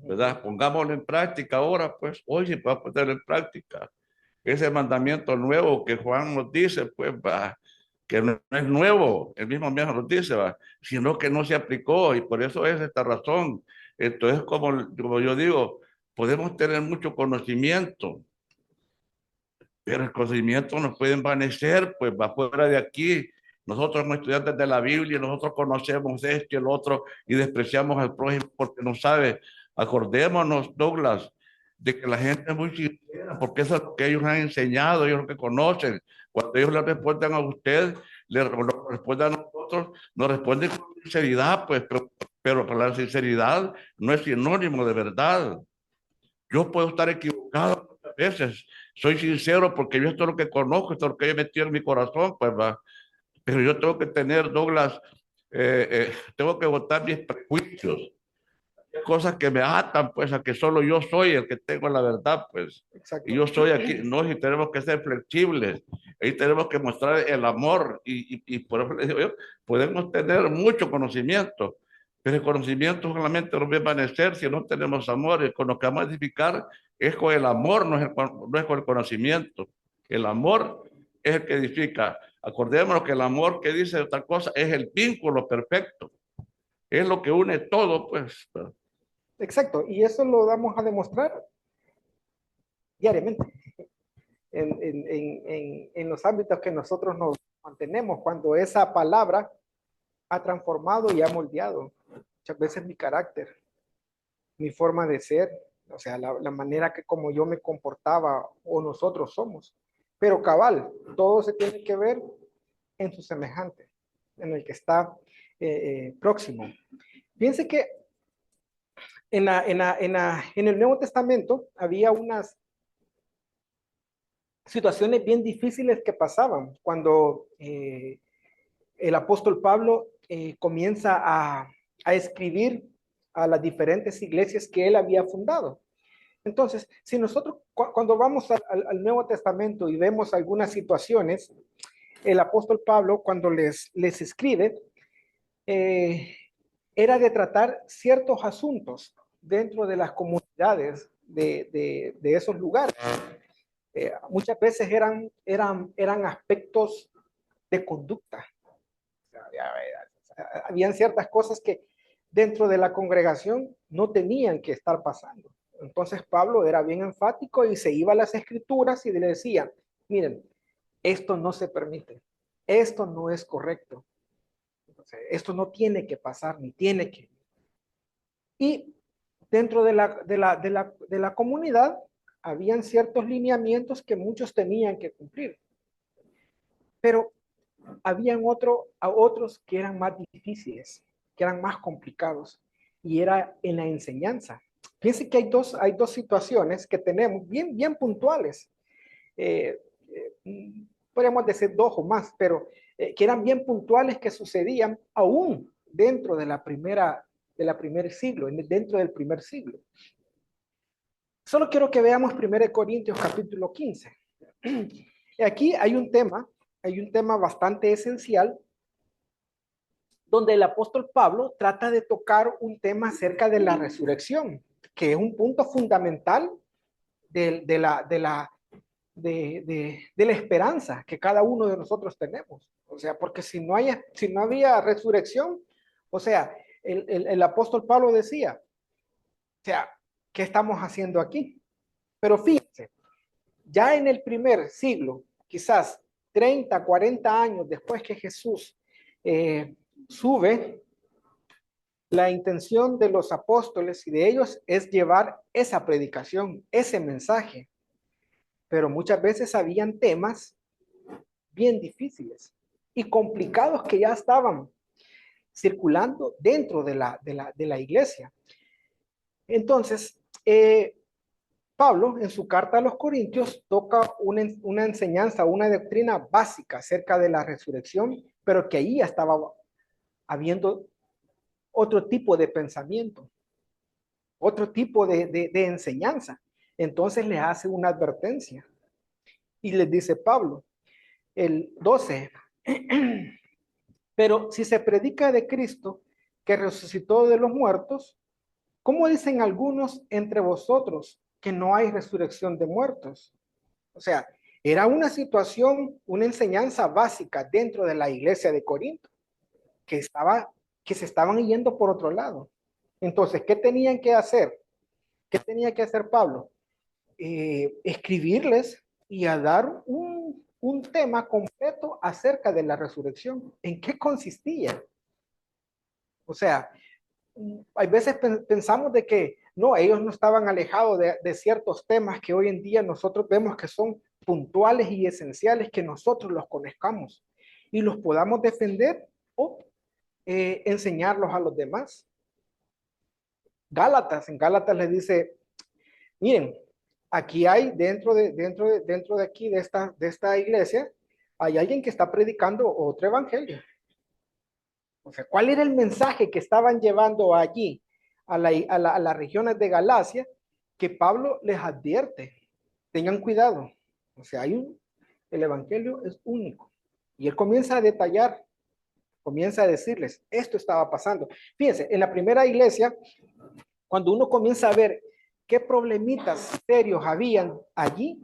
¿verdad? Pongámoslo en práctica ahora, pues hoy sí podemos ponerlo en práctica. Ese mandamiento nuevo que Juan nos dice, pues va, que no es nuevo, el mismo Dios nos dice, va, sino que no se aplicó y por eso es esta razón. Entonces, como yo digo, podemos tener mucho conocimiento, pero el conocimiento nos puede envanecer, pues va fuera de aquí. Nosotros como estudiantes de la Biblia, nosotros conocemos esto y el otro y despreciamos al prójimo porque no sabe. Acordémonos, Douglas, de que la gente es muy sincera, porque eso es lo que ellos han enseñado, ellos lo que conocen. Cuando ellos le responden a usted, le responden a nosotros, nos responden con sinceridad, pues, pero la sinceridad no es sinónimo de verdad. Yo puedo estar equivocado muchas veces, soy sincero porque yo esto es lo que conozco, esto es lo que he metido en mi corazón, pues va. Pero yo tengo que tener, Douglas, tengo que votar mis prejuicios, cosas que me atan, pues, a que solo yo soy el que tengo la verdad, pues. Exacto. Y yo soy aquí, no, y tenemos que ser flexibles, ahí tenemos que mostrar el amor, y por eso les digo yo, podemos tener mucho conocimiento, pero el conocimiento solamente nos va a permanecer si no tenemos amor, y con lo que vamos a edificar es con el amor, no es con el conocimiento. El amor es el que edifica. Acordémonos que el amor que dice otra cosa es el vínculo perfecto, es lo que une todo, pues. Exacto, y eso lo vamos a demostrar diariamente en los ámbitos que nosotros nos mantenemos, cuando esa palabra ha transformado y ha moldeado muchas veces mi carácter, mi forma de ser, o sea, la manera que como yo me comportaba o nosotros somos. Pero cabal, todo se tiene que ver en su semejante, en el que está próximo. Piense que en el Nuevo Testamento había unas situaciones bien difíciles que pasaban cuando el apóstol Pablo comienza a escribir a las diferentes iglesias que él había fundado. Entonces, si nosotros cuando vamos al Nuevo Testamento y vemos algunas situaciones, el apóstol Pablo cuando les escribe, eh, era de tratar ciertos asuntos dentro de las comunidades de esos lugares. Muchas veces eran aspectos de conducta. Habían ciertas cosas que dentro de la congregación no tenían que estar pasando. Entonces Pablo era bien enfático y se iba a las escrituras y le decía, miren, esto no se permite, esto no es correcto, entonces, esto no tiene que pasar ni tiene que. Y dentro de la comunidad habían ciertos lineamientos que muchos tenían que cumplir, pero habían otros que eran más difíciles, que eran más complicados, y era en la enseñanza. Fíjense que hay dos situaciones que tenemos bien puntuales. Eh, Podríamos decir dos o más, pero que eran bien puntuales que sucedían aún dentro de la primer siglo, dentro del primer siglo. Solo quiero que veamos 1 Corintios capítulo 15. Y aquí hay un tema bastante esencial donde el apóstol Pablo trata de tocar un tema acerca de la resurrección, que es un punto fundamental de la esperanza que cada uno de nosotros tenemos. O sea, porque si no había resurrección, o sea, el apóstol Pablo decía, o sea, ¿qué estamos haciendo aquí? Pero fíjense, ya en el primer siglo, quizás 30, 40 años después que Jesús sube, la intención de los apóstoles y de ellos es llevar esa predicación, ese mensaje. Pero muchas veces habían temas bien difíciles y complicados que ya estaban circulando dentro de la iglesia. Entonces, Pablo, en su carta a los Corintios, toca una enseñanza, una doctrina básica acerca de la resurrección, pero que ahí estaba habiendo otro tipo de pensamiento, otro tipo de enseñanza. Entonces les hace una advertencia y les dice Pablo, el 12, pero si se predica de Cristo que resucitó de los muertos, ¿cómo dicen algunos entre vosotros que no hay resurrección de muertos? O sea, era una situación, una enseñanza básica dentro de la iglesia de Corinto, que se estaban yendo por otro lado. Entonces, ¿qué tenían que hacer? ¿Qué tenía que hacer Pablo? Escribirles y a dar un tema completo acerca de la resurrección. ¿En qué consistía? O sea, hay veces pensamos de que no, ellos no estaban alejados de ciertos temas que hoy en día nosotros vemos que son puntuales y esenciales, que nosotros los conozcamos y los podamos defender o enseñarlos a los demás. En Gálatas les dice, miren, aquí hay dentro de aquí, de esta iglesia, hay alguien que está predicando otro evangelio. O sea, ¿cuál era el mensaje que estaban llevando allí a las regiones de Galacia? Que Pablo les advierte, tengan cuidado. O sea, el evangelio es único. Y él comienza a detallar, comienza a decirles, esto estaba pasando. Fíjense, en la primera iglesia, cuando uno comienza a ver qué problemitas serios habían allí,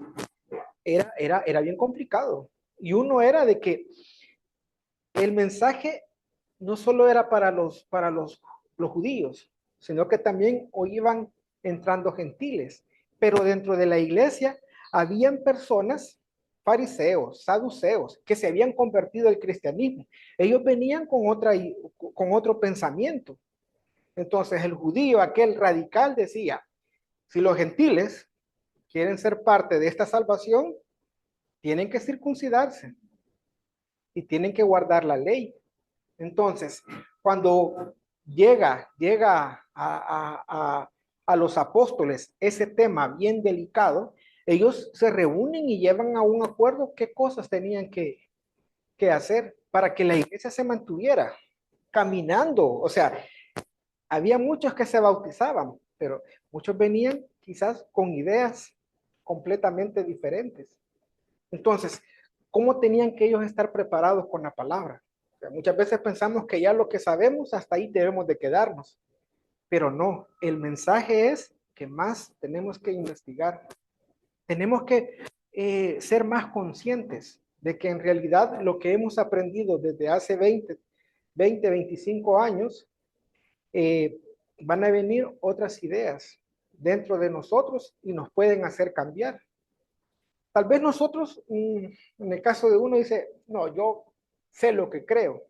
era bien complicado. Y uno era de que el mensaje no solo era para los judíos, sino que también hoy iban entrando gentiles. Pero dentro de la iglesia habían personas, fariseos, saduceos, que se habían convertido al cristianismo. Ellos venían con otro pensamiento. Entonces el judío, aquel radical, decía, si los gentiles quieren ser parte de esta salvación, tienen que circuncidarse y tienen que guardar la ley. Entonces, cuando llega a los apóstoles ese tema bien delicado, ellos se reúnen y llevan a un acuerdo qué cosas tenían que hacer para que la iglesia se mantuviera caminando. O sea, había muchos que se bautizaban, pero muchos venían quizás con ideas completamente diferentes. Entonces, ¿cómo tenían que ellos estar preparados con la palabra? O sea, muchas veces pensamos que ya lo que sabemos, hasta ahí debemos de quedarnos, pero no, el mensaje es que más tenemos que investigar, tenemos que ser más conscientes de que en realidad lo que hemos aprendido desde hace 25 años, van a venir otras ideas dentro de nosotros y nos pueden hacer cambiar. Tal vez nosotros, en el caso de uno, dice, no, yo sé lo que creo,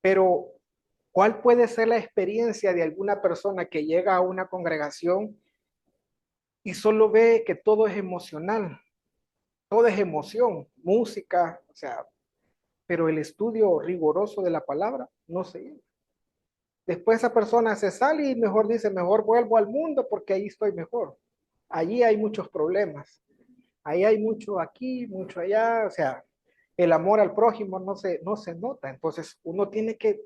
pero ¿cuál puede ser la experiencia de alguna persona que llega a una congregación y solo ve que todo es emocional, todo es emoción, música, o sea, pero el estudio riguroso de la palabra no se lleva? Después esa persona se sale y mejor dice, mejor vuelvo al mundo porque ahí estoy mejor. Allí hay muchos problemas. Ahí hay mucho aquí, mucho allá. O sea, el amor al prójimo no se nota. Entonces uno tiene que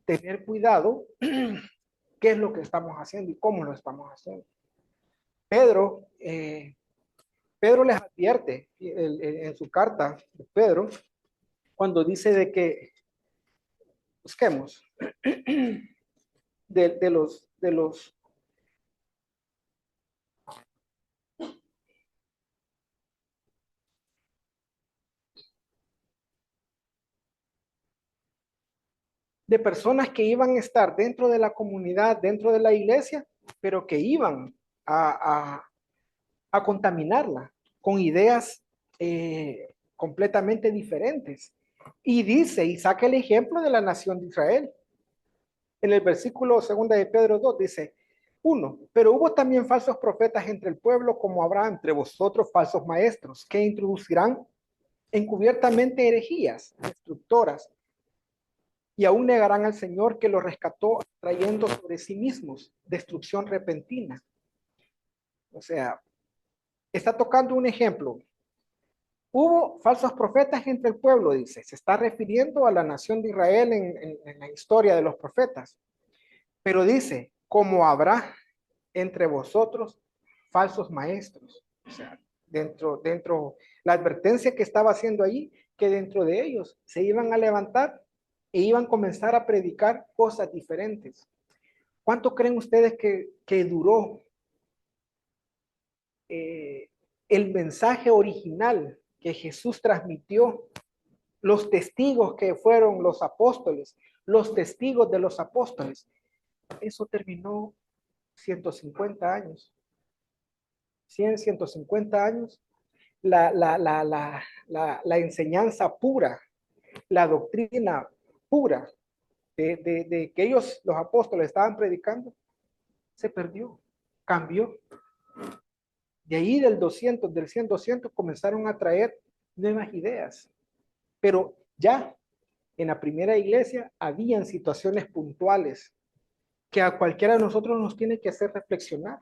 tener cuidado qué es lo que estamos haciendo y cómo lo estamos haciendo. Pedro, Pedro les advierte en su carta, Pedro, cuando dice de que busquemos de los de personas que iban a estar dentro de la comunidad, dentro de la iglesia, pero que iban a contaminarla con ideas completamente diferentes. Y dice, y saca el ejemplo de la nación de Israel. En el versículo 2 de Pedro 2 dice, 1, pero hubo también falsos profetas entre el pueblo, como habrá entre vosotros falsos maestros, que introducirán encubiertamente herejías destructoras, y aún negarán al Señor que los rescató, trayendo sobre sí mismos destrucción repentina. O sea, está tocando un ejemplo. Hubo falsos profetas entre el pueblo, dice. Se está refiriendo a la nación de Israel en la historia de los profetas. Pero dice, como habrá entre vosotros falsos maestros. O sea, la advertencia que estaba haciendo ahí, que dentro de ellos se iban a levantar e iban a comenzar a predicar cosas diferentes. ¿Cuánto creen ustedes que duró el mensaje original que Jesús transmitió? Los testigos que fueron los apóstoles, los testigos de los apóstoles. Eso terminó 150 años. 100, 150 años. La enseñanza pura, la doctrina pura de que ellos, los apóstoles, estaban predicando, se perdió, cambió. De ahí del 200, del 100, 200, comenzaron a traer nuevas ideas. Pero ya en la primera iglesia habían situaciones puntuales que a cualquiera de nosotros nos tiene que hacer reflexionar.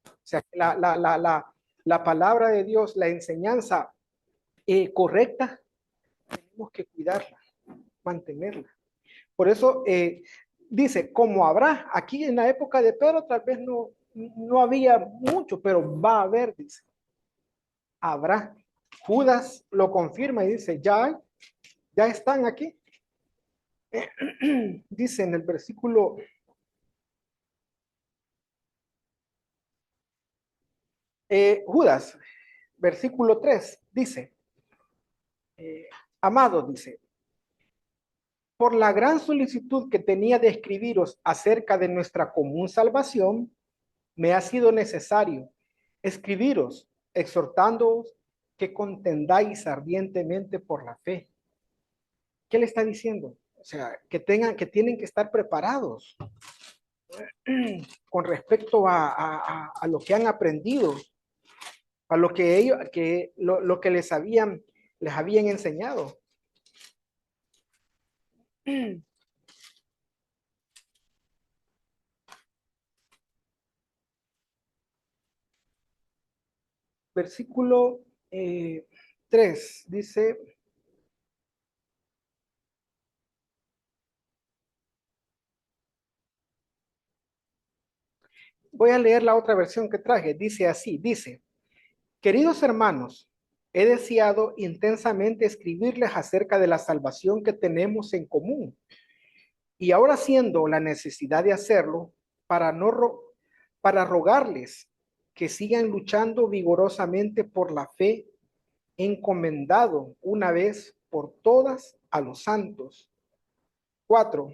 O sea, la palabra de Dios, la enseñanza correcta, tenemos que cuidarla, mantenerla. Por eso dice, como habrá, aquí en la época de Pedro tal vez no había mucho, pero va a haber, dice, habrá. Judas lo confirma y dice, ya están aquí. Dice en el versículo Judas, versículo 3, dice, amados, dice, por la gran solicitud que tenía de escribiros acerca de nuestra común salvación, me ha sido necesario escribiros, exhortándoos que contendáis ardientemente por la fe. ¿Qué le está diciendo? O sea, que tienen que estar preparados con respecto a lo que han aprendido, a lo que ellos, lo que les habían enseñado. Versículo 3 dice, voy a leer la otra versión que traje, dice así, dice, queridos hermanos, he deseado intensamente escribirles acerca de la salvación que tenemos en común. Y ahora siendo la necesidad de hacerlo, para rogarles que sigan luchando vigorosamente por la fe, encomendado una vez por todas a los santos. 4.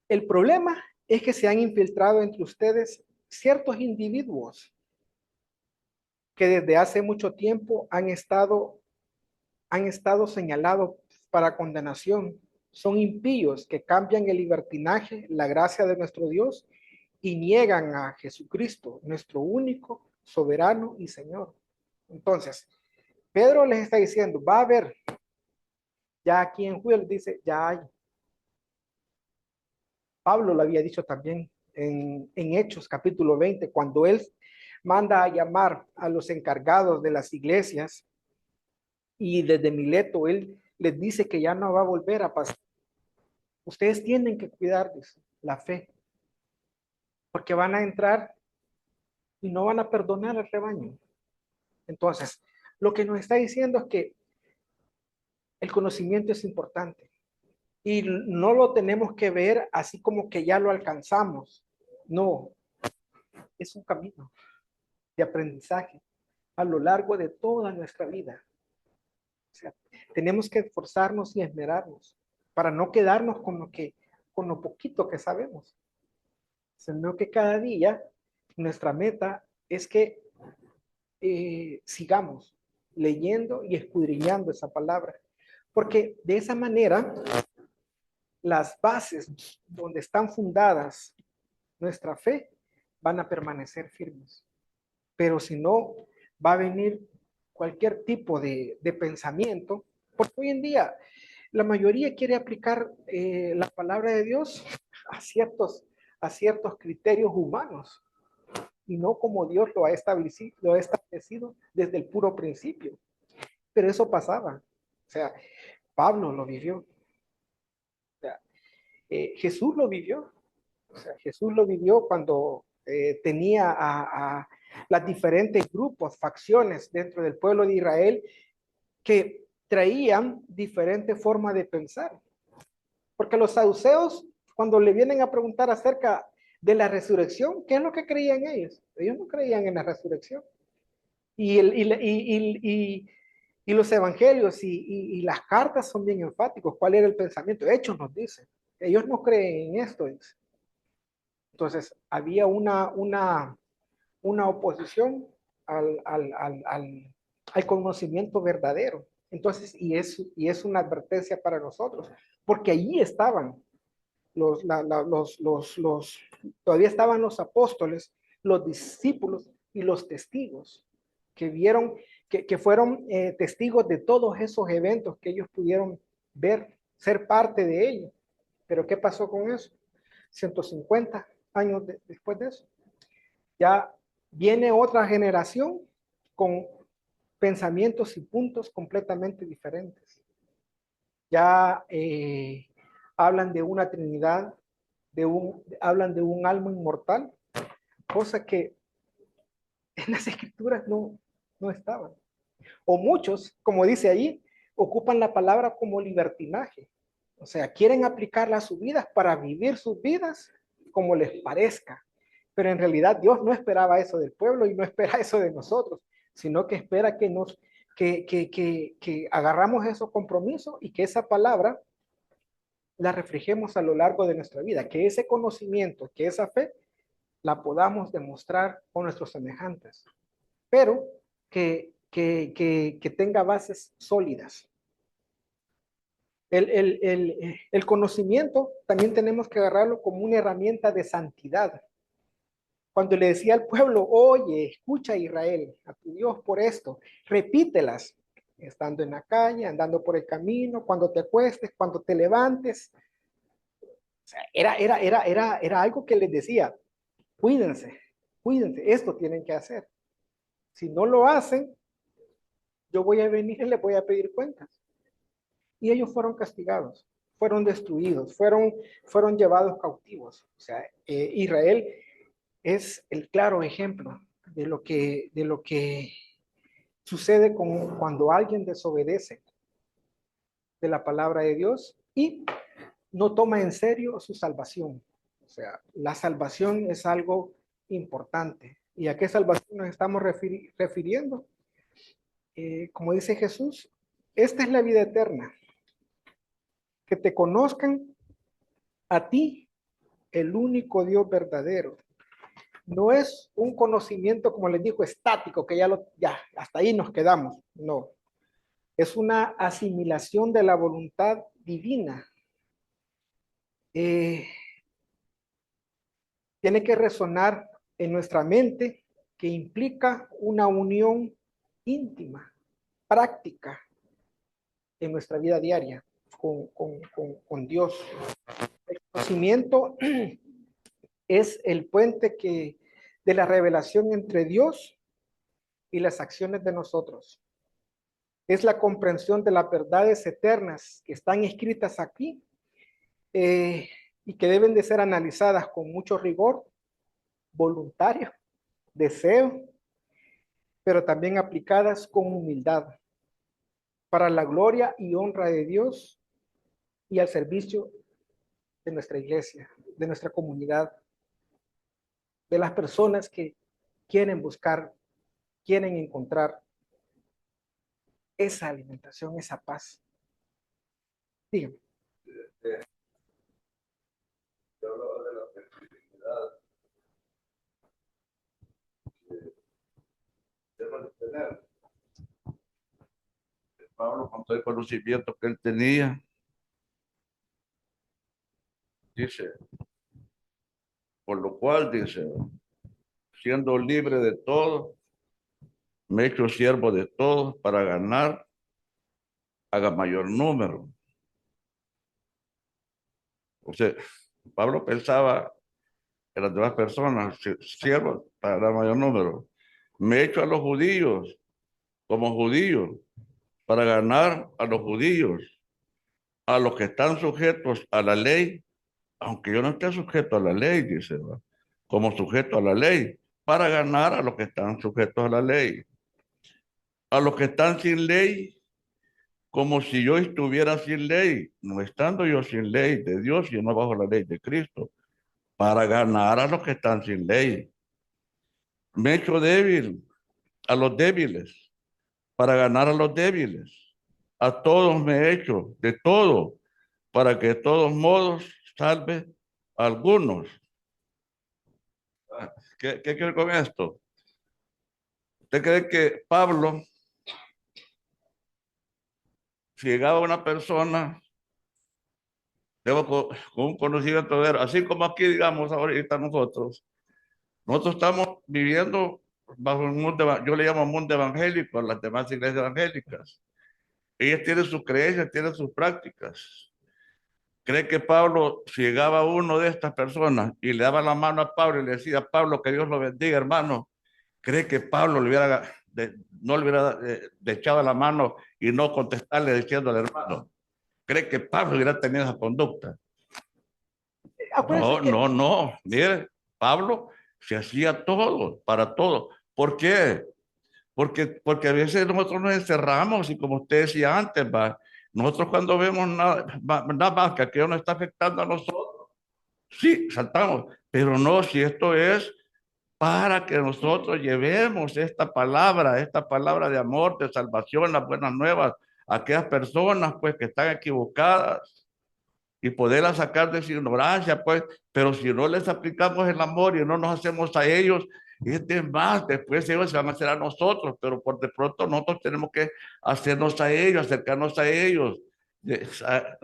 El problema es que se han infiltrado entre ustedes ciertos individuos que desde hace mucho tiempo han estado señalados para condenación. Son impíos que cambian el libertinaje, la gracia de nuestro Dios, y niegan a Jesucristo, nuestro único, soberano y Señor. Entonces, Pedro les está diciendo, va a haber, ya aquí en Juel dice, ya hay. Pablo lo había dicho también en Hechos capítulo 20, cuando él manda a llamar a los encargados de las iglesias y desde Mileto él les dice que ya no va a volver a pasar. Ustedes tienen que cuidar la fe, porque van a entrar y no van a perdonar al rebaño. Entonces, lo que nos está diciendo es que el conocimiento es importante y no lo tenemos que ver así como que ya lo alcanzamos. No, es un camino de aprendizaje a lo largo de toda nuestra vida. O sea, tenemos que esforzarnos y esmerarnos para no quedarnos con lo poquito que sabemos, sino que cada día nuestra meta es que sigamos leyendo y escudriñando esa palabra, porque de esa manera las bases donde están fundadas nuestra fe van a permanecer firmes. Pero si no, va a venir cualquier tipo de pensamiento, porque hoy en día la mayoría quiere aplicar la palabra de Dios a ciertos criterios humanos y no como Dios lo ha establecido desde el puro principio. Pero eso pasaba. O sea, Pablo lo vivió. O sea, Jesús lo vivió. O sea, Jesús lo vivió cuando tenía a las diferentes grupos, facciones dentro del pueblo de Israel que traían diferentes formas de pensar. Porque los saduceos, cuando le vienen a preguntar acerca de la resurrección, ¿qué es lo que creían ellos? Ellos no creían en la resurrección. Y los evangelios y las cartas son bien enfáticos. ¿Cuál era el pensamiento? Hechos nos dicen. Ellos no creen en esto. Entonces, había una oposición al conocimiento verdadero. Entonces, y es una advertencia para nosotros, porque allí estaban todavía estaban los apóstoles, los discípulos y los testigos que vieron, que fueron testigos de todos esos eventos que ellos pudieron ver, ser parte de ellos. Pero ¿qué pasó con eso? 150 años después de eso. Ya viene otra generación con pensamientos y puntos completamente diferentes. Ya hablan de una Trinidad, hablan de un alma inmortal, cosa que en las escrituras no estaban. O muchos, como dice ahí, ocupan la palabra como libertinaje. O sea, quieren aplicarla a sus vidas para vivir sus vidas como les parezca. Pero en realidad Dios no esperaba eso del pueblo y no espera eso de nosotros, sino que espera que agarramos esos compromisos y que esa palabra la reflejemos a lo largo de nuestra vida, que ese conocimiento, que esa fe, la podamos demostrar con nuestros semejantes, pero que tenga bases sólidas. El conocimiento también tenemos que agarrarlo como una herramienta de santidad. Cuando le decía al pueblo, oye, escucha Israel, a tu Dios por esto, repítelas, estando en la calle, andando por el camino, cuando te acuestes, cuando te levantes. O sea, era algo que les decía, cuídense, esto tienen que hacer. Si no lo hacen, yo voy a venir y les voy a pedir cuentas. Y ellos fueron castigados, fueron destruidos, fueron llevados cautivos. O sea, Israel es el claro ejemplo de lo que sucede cuando alguien desobedece de la palabra de Dios y no toma en serio su salvación. O sea, la salvación es algo importante. ¿Y a qué salvación nos estamos refiriendo? Como dice Jesús, esta es la vida eterna, que te conozcan a ti, el único Dios verdadero. No es un conocimiento, como les dijo, estático, que ya hasta ahí nos quedamos. No, es una asimilación de la voluntad divina. Tiene que resonar en nuestra mente, que implica una unión íntima, práctica en nuestra vida diaria con Dios. El conocimiento es el puente de la revelación entre Dios y las acciones de nosotros. Es la comprensión de las verdades eternas que están escritas aquí y que deben de ser analizadas con mucho rigor, voluntario, deseo, pero también aplicadas con humildad para la gloria y honra de Dios y al servicio de nuestra iglesia, de nuestra comunidad, de las personas que quieren buscar, quieren encontrar esa alimentación, esa paz. Dígame. Yo hablaba de la flexibilidad que debe tener. Pablo, con todo el conocimiento que él tenía, dice, por lo cual, dice, siendo libre de todo, me he hecho siervo de todos para ganar, haga mayor número. O sea, Pablo pensaba en las demás personas, siervos para ganar mayor número. Me he hecho a los judíos como judíos para ganar a los judíos, a los que están sujetos a la ley, aunque yo no esté sujeto a la ley, dice, ¿va? Como sujeto a la ley, para ganar a los que están sujetos a la ley. A los que están sin ley, como si yo estuviera sin ley, no estando yo sin ley de Dios, sino bajo la ley de Cristo, para ganar a los que están sin ley. Me he hecho débil a los débiles, para ganar a los débiles. A todos me he hecho, de todo, para que de todos modos salve a algunos. ¿Qué quiero con esto? ¿Usted cree que Pablo, si llegaba una persona, con un conocimiento de él, así como aquí, digamos, ahorita nosotros estamos viviendo bajo un mundo, yo le llamo mundo evangélico a las demás iglesias evangélicas. Ellas tienen sus creencias, tienen sus prácticas. ¿Cree que Pablo, si llegaba uno de estas personas y le daba la mano a Pablo y le decía, Pablo, que Dios lo bendiga, hermano? ¿Cree que Pablo no le hubiera echado la mano y no contestarle diciendo al hermano? ¿Cree que Pablo hubiera tenido esa conducta? No. Mire, Pablo se hacía todo, para todo. ¿Por qué? Porque a veces nosotros nos encerramos y como usted decía antes, nosotros cuando vemos nada más que aquello nos está afectando a nosotros, sí, saltamos, pero no, si esto es para que nosotros llevemos esta palabra de amor, de salvación, las buenas nuevas, a aquellas personas pues que están equivocadas y poderlas sacar de su ignorancia, pues, pero si no les aplicamos el amor y no nos hacemos a ellos, es más, después ellos se van a hacer a nosotros, pero por de pronto nosotros tenemos que hacernos a ellos, acercarnos a ellos.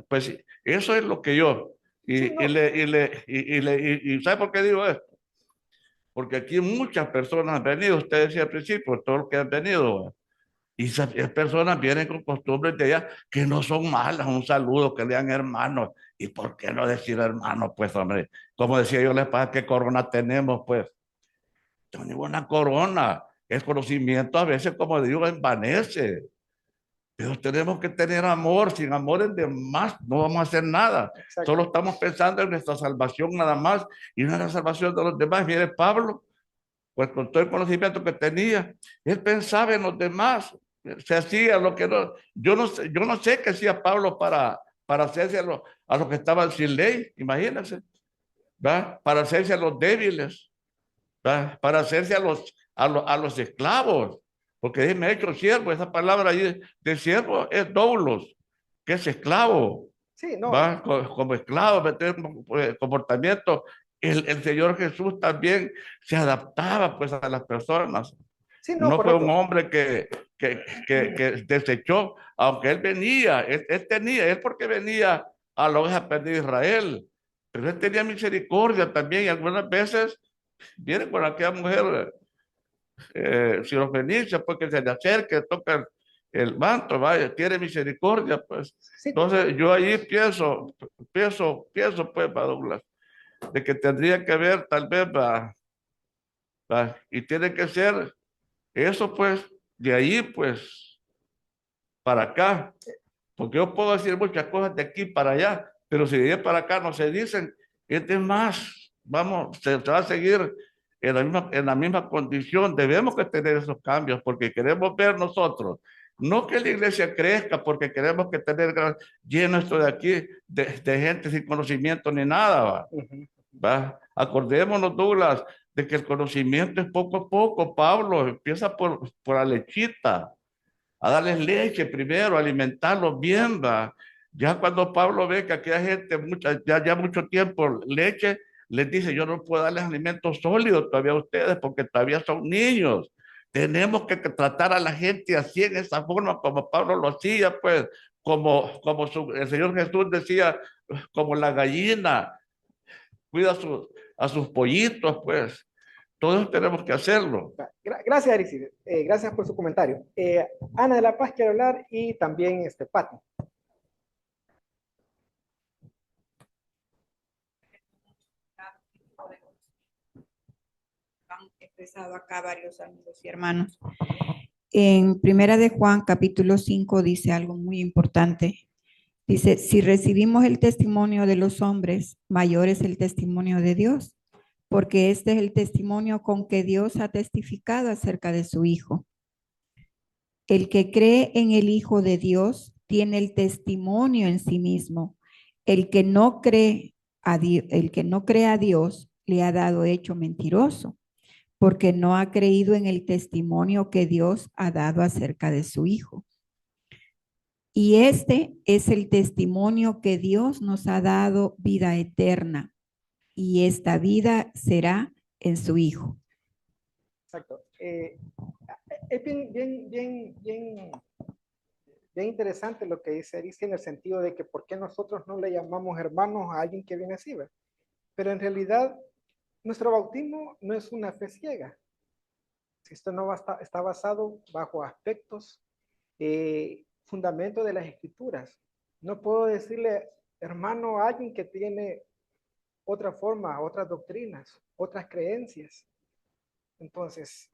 Pues eso es lo que yo, Sí, no. y ¿sabe por qué digo esto? Porque aquí muchas personas han venido, usted decía al principio, todos los que han venido, y esas personas vienen con costumbres de allá que no son malas, un saludo, que le dan hermanos. ¿Y por qué no decir hermanos? Pues, hombre, como decía yo, les pasa qué corona tenemos, pues. No ninguna corona. El conocimiento a veces, como digo, envanece. Pero tenemos que tener amor. Sin amor es de más, no vamos a hacer nada. Exacto. Solo estamos pensando en nuestra salvación nada más y no en la salvación de los demás. Mire, Pablo pues con todo el conocimiento que tenía, él pensaba en los demás, se hacía lo que no, yo no sé qué hacía Pablo para hacerse a los que estaban sin ley, imagínense, ¿va? Para hacerse a los débiles, ¿va? Para hacerse a los esclavos, porque déjeme hecho siervo, esa palabra ahí de siervo es doulos, que es esclavo, Sí, no, ¿va? Como esclavo, meter comportamiento. El Señor Jesús también se adaptaba pues a las personas. sí, no, No fue un correcto. hombre que desechó, aunque él venía, él tenía, él porque venía a la oveja perdida de Israel, pero él tenía misericordia también y algunas veces viene con aquella mujer sirofenicia, pues que se le acerque, toca el manto, vaya, tiene misericordia, pues. Sí, Entonces yo ahí pienso, pues, va, Douglas, de que tendría que haber tal vez, va, y tiene que ser eso, pues, de ahí, pues, para acá, porque yo puedo decir muchas cosas de aquí para allá, pero si de ahí para acá no se dicen, es de más, vamos, se va a seguir en la misma condición, debemos que tener esos cambios, porque queremos ver nosotros, no que la iglesia crezca, porque queremos que tener lleno esto de aquí, de gente sin conocimiento ni nada, va. ujú. ¿Va? Acordémonos, Douglas, de que el conocimiento es poco a poco, Pablo, empieza por la lechita, a darles leche primero, a alimentarlos bien, va. Ya cuando Pablo ve que aquella gente, ya mucho tiempo, leche, les dice, yo no puedo darles alimentos sólidos todavía a ustedes porque todavía son niños. Tenemos que tratar a la gente así, en esa forma, como Pablo lo hacía, pues, el Señor Jesús decía, como la gallina, cuida a sus pollitos, pues. Todos tenemos que hacerlo. Gracias, Arixi. Gracias por su comentario. Ana de la Paz quiere hablar y también Pati. Han expresado acá varios amigos y hermanos. En Primera de Juan, capítulo 5, dice algo muy importante. Dice, si recibimos el testimonio de los hombres, mayor es el testimonio de Dios, porque este es el testimonio con que Dios ha testificado acerca de su Hijo. El que cree en el Hijo de Dios tiene el testimonio en sí mismo. El que no cree a Dios le ha dado hecho mentiroso, porque no ha creído en el testimonio que Dios ha dado acerca de su Hijo. Y este es el testimonio que Dios nos ha dado vida eterna, y esta vida será en su Hijo. Exacto. Es bien interesante lo que dice Arixi en el sentido de que por qué nosotros no le llamamos hermanos a alguien que viene así, ¿verdad? Pero en realidad nuestro bautismo no es una fe ciega. Esto no está basado bajo aspectos, fundamento de las escrituras. No puedo decirle hermano a alguien que tiene otra forma, otras doctrinas, otras creencias. Entonces,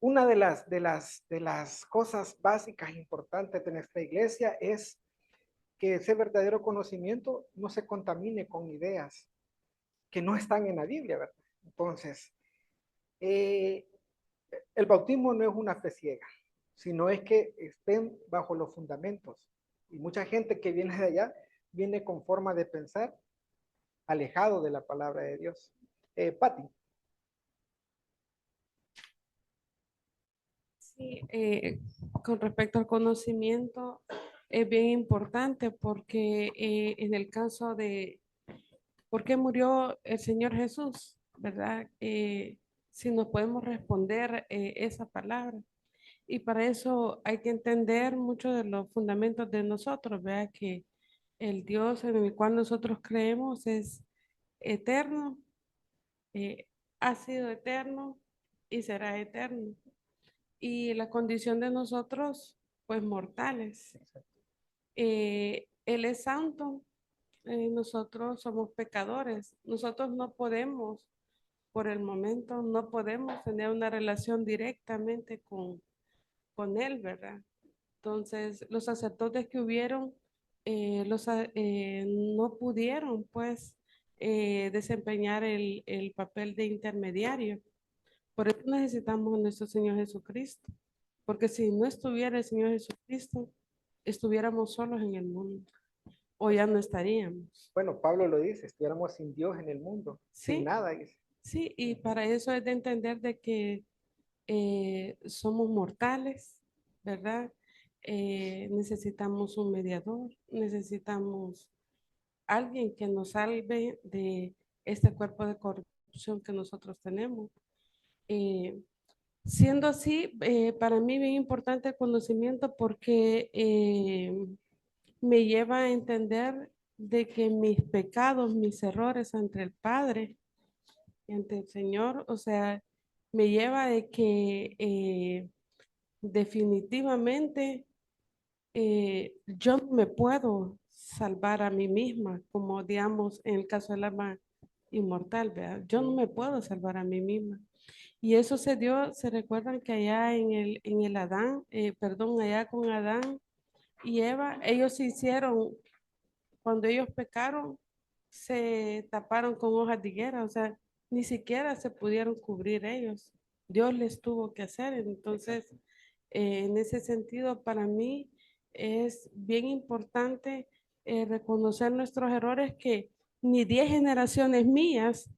una de las cosas básicas importantes de nuestra iglesia es que ese verdadero conocimiento no se contamine con ideas que no están en la Biblia, ¿verdad? Entonces, eh, el bautismo no es una fe ciega, sino es que estén bajo los fundamentos. Y mucha gente que viene de allá viene con forma de pensar alejado de la palabra de Dios. Pati. Sí, con respecto al conocimiento, es bien importante porque en el caso de por qué murió el Señor Jesús, ¿verdad? Si nos podemos responder esa palabra. Y para eso hay que entender mucho de los fundamentos de nosotros, ¿verdad? Que el Dios en el cual nosotros creemos es eterno, eh, ha sido eterno y será eterno. Y la condición de nosotros, pues mortales. Él es santo, nosotros somos pecadores. Nosotros no podemos, por el momento, no podemos tener una relación directamente con Él, ¿verdad? Entonces, los sacerdotes que hubieron, no pudieron, pues, desempeñar el papel de intermediario, Por eso necesitamos a nuestro Señor Jesucristo, porque si no estuviera el Señor Jesucristo, estuviéramos solos en el mundo o ya no estaríamos. Bueno, Pablo lo dice, estuviéramos sin Dios en el mundo, sin Sí, nada. Dice. sí, y para eso es de entender de que somos mortales, ¿verdad? Necesitamos un mediador, necesitamos alguien que nos salve de este cuerpo de corrupción que nosotros tenemos. Eh, Siendo así, para mí bien importante el conocimiento porque me lleva a entender de que mis pecados, mis errores ante el Padre y ante el Señor, o sea, me lleva de que definitivamente yo no me puedo salvar a mí misma, como digamos en el caso del alma inmortal, ¿verdad? Yo no me puedo salvar a mí misma. Y eso se dio, se recuerdan que allá en el Adán, perdón, allá con Adán y Eva, ellos se hicieron, cuando ellos pecaron, se taparon con hojas de higuera, o sea, ni siquiera se pudieron cubrir ellos. Dios les tuvo que hacer. Entonces, en ese sentido, para mí es bien importante reconocer nuestros errores que ni 10 generaciones mías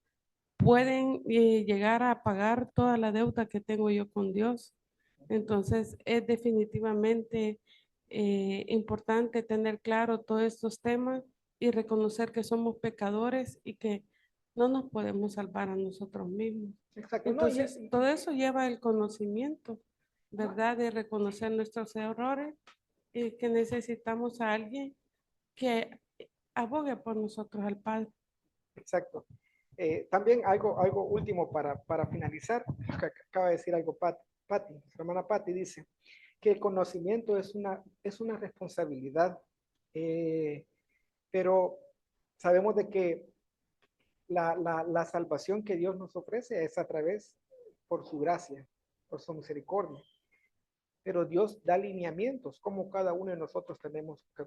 pueden llegar a pagar toda la deuda que tengo yo con Dios. Entonces, es definitivamente importante tener claro todos estos temas y reconocer que somos pecadores y que no nos podemos salvar a nosotros mismos. Exacto, no, Entonces, todo eso lleva el conocimiento, ¿verdad? De reconocer nuestros errores y que necesitamos a alguien que abogue por nosotros al Padre. exacto. También algo último para finalizar, acaba de decir algo Patti, nuestra hermana Patti dice que el conocimiento es una responsabilidad, pero sabemos de que la salvación que Dios nos ofrece es a través, por su gracia, por su misericordia. Pero Dios da lineamientos, como cada uno de nosotros tenemos que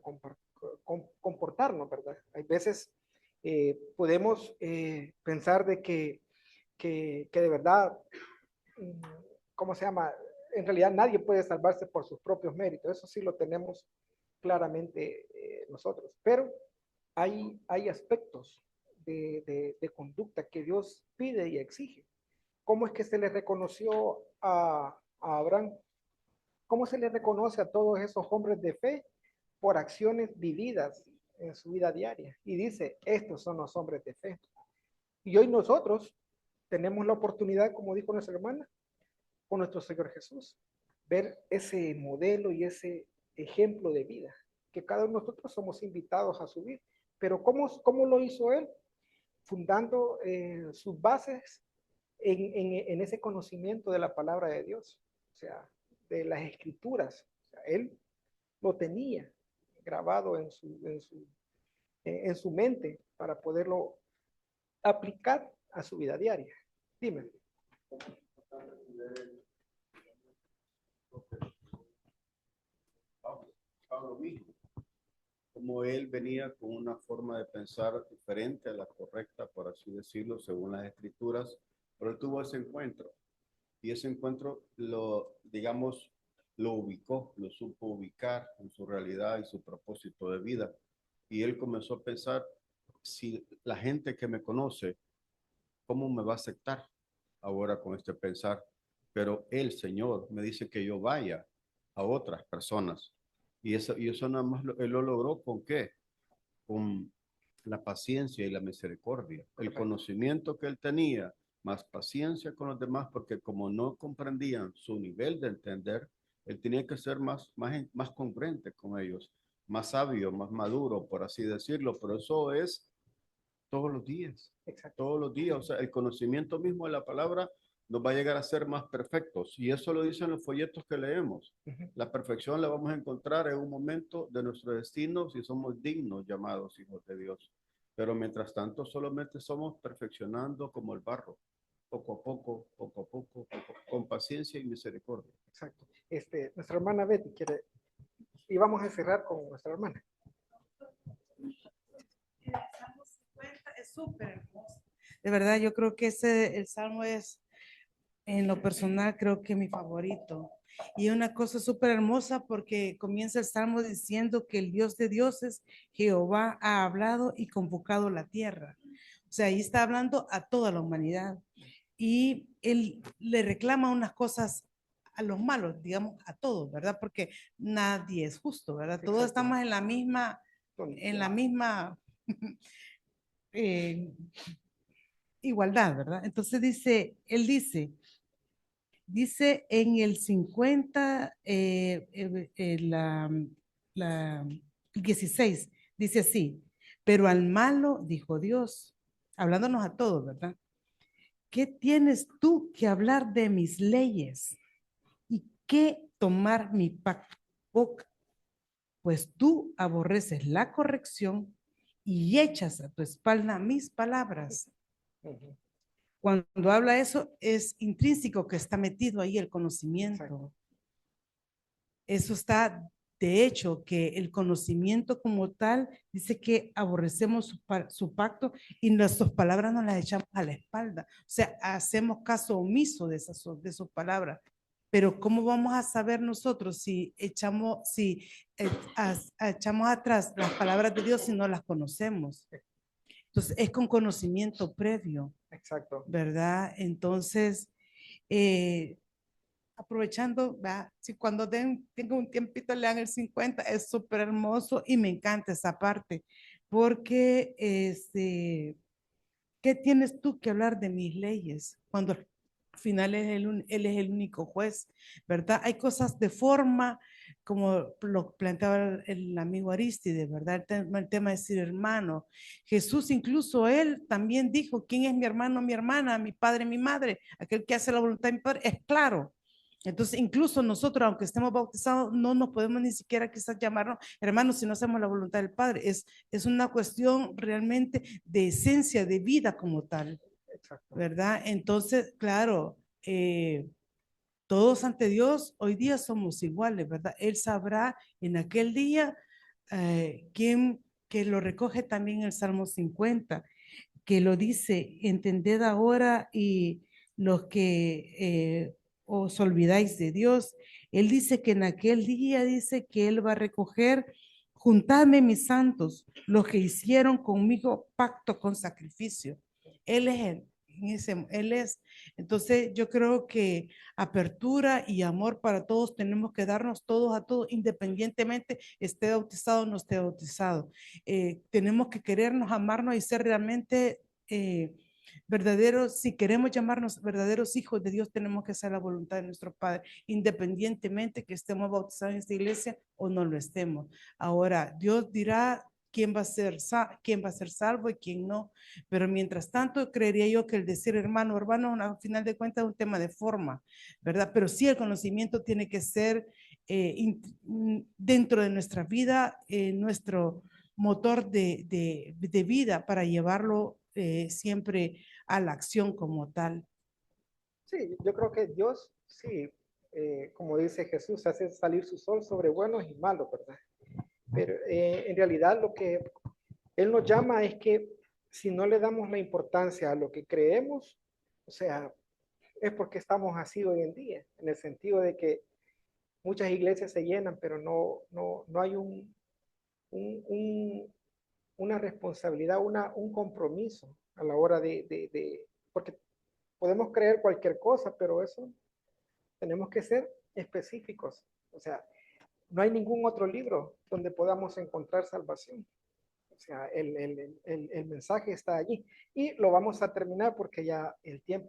comportarnos, ¿verdad? Hay veces podemos pensar de que de verdad, mm, ¿cómo se llama? En realidad nadie puede salvarse por sus propios méritos, eso sí lo tenemos claramente nosotros, pero hay aspectos de conducta que Dios pide y exige. ¿Cómo es que se le reconoció a Abraham? ¿Cómo se le reconoce a todos esos hombres de fe? Por acciones vividas en su vida diaria. Y dice, estos son los hombres de fe. Y hoy nosotros tenemos la oportunidad, como dijo nuestra hermana, con nuestro Señor Jesús, ver ese modelo y ese ejemplo de vida que cada uno de nosotros somos invitados a subir. Pero ¿cómo lo hizo Él? Fundando sus bases en ese conocimiento de la palabra de Dios, o sea, de las escrituras. O sea, él lo tenía grabado en su mente para poderlo aplicar a su vida diaria. Dime. Pablo mismo, como él venía con una forma de pensar diferente a la correcta, por así decirlo, según las escrituras, pero él tuvo ese encuentro y ese encuentro digamos, lo ubicó, lo supo ubicar en su realidad y su propósito de vida. Y él comenzó a pensar, si la gente que me conoce, ¿cómo me va a aceptar ahora con este pensar? Pero el Señor me dice que yo vaya a otras personas. Y eso nada más él lo logró ¿con qué? Con la paciencia y la misericordia. El conocimiento que él tenía, más paciencia con los demás, porque como no comprendían su nivel de entender, él tenía que ser más congruente con ellos, más sabio, más maduro, por así decirlo. Pero eso es todos los días. Exacto. Todos los días. O sea, el conocimiento mismo de la palabra nos va a llegar a ser más perfectos. Y eso lo dicen los folletos que leemos. La perfección la vamos a encontrar en un momento de nuestro destino si somos dignos llamados hijos de Dios. Pero mientras tanto, solamente somos perfeccionando como el barro, poco a poco, con paciencia y misericordia. Exacto. Nuestra hermana Betty quiere, y vamos a cerrar con nuestra hermana. El Salmo 50 es súper hermoso. De verdad, yo creo que el Salmo es En lo personal creo que mi favorito. Y una cosa súper hermosa porque comienza el Salmo diciendo que el Dios de dioses, Jehová, ha hablado y convocado la tierra. O sea, ahí está hablando a toda la humanidad. Y él le reclama unas cosas a los malos, digamos, a todos, ¿verdad? Porque nadie es justo, ¿verdad? Todos Exacto. estamos en la misma eh, igualdad, ¿verdad? Entonces él dice en el 50, la 16, dice así, pero al malo dijo Dios, hablándonos a todos, ¿verdad? ¿Qué tienes tú que hablar de mis leyes y qué tomar mi boca? Pues tú aborreces la corrección y echas a tu espalda mis palabras. Ujú. Cuando habla eso, es intrínseco que está metido ahí el conocimiento. Exacto. Eso está, de hecho, que el conocimiento como tal dice que aborrecemos su pacto y nuestras palabras nos las echamos a la espalda. O sea, hacemos caso omiso de sus palabras. Pero ¿cómo vamos a saber nosotros si echamos atrás las palabras de Dios si no las conocemos? Entonces, es con conocimiento previo, Exacto. ¿verdad? Entonces, eh, aprovechando, ¿verdad? Si cuando tengo un tiempito lean el 50, es súper hermoso y me encanta esa parte, porque ¿qué tienes tú que hablar de mis leyes cuando al final él es el único juez, ¿verdad? Hay cosas de forma, como lo planteaba el amigo Aristide, ¿verdad? El tema de decir hermano. Jesús incluso él también dijo, ¿quién es mi hermano, mi hermana, mi padre, mi madre? Aquel que hace la voluntad de mi padre, es claro. Entonces, incluso nosotros, aunque estemos bautizados, no nos podemos ni siquiera quizás llamarnos hermanos si no hacemos la voluntad del Padre. Es una cuestión realmente de esencia, de vida como tal, Exacto. ¿verdad? Entonces, claro, todos ante Dios hoy día somos iguales, ¿verdad? Él sabrá en aquel día quién, que lo recoge también el Salmo 50, que lo dice, entended ahora y los que os olvidáis de Dios. Él dice que en aquel día dice que Él va a recoger, juntadme mis santos, los que hicieron conmigo pacto con sacrificio. Él es Él es. Entonces yo creo que apertura y amor para todos tenemos que darnos todos a todos, independientemente esté bautizado o no esté bautizado. Tenemos que querernos, amarnos y ser realmente verdaderos, si queremos llamarnos verdaderos hijos de Dios, tenemos que hacer la voluntad de nuestro Padre, independientemente que estemos bautizados en esta iglesia o no lo estemos. Ahora, Dios dirá quién va a ser salvo y quién no, pero mientras tanto creería yo que el decir hermano, hermano, al final de cuentas es un tema de forma, ¿verdad? Pero sí el conocimiento tiene que ser dentro de nuestra vida, nuestro motor de vida para llevarlo siempre a la acción como tal. Sí, yo creo que Dios, sí, como dice Jesús, hace salir su sol sobre buenos y malos, ¿verdad? Pero en realidad lo que Él nos llama es que si no le damos la importancia a lo que creemos, o sea, es porque estamos así hoy en día, en el sentido de que muchas iglesias se llenan, pero no hay un, una responsabilidad, un compromiso a la hora porque podemos creer cualquier cosa, pero eso tenemos que ser específicos. O sea, no hay ningún otro libro donde podamos encontrar salvación. O sea, el mensaje está allí. Y lo vamos a terminar porque ya el tiempo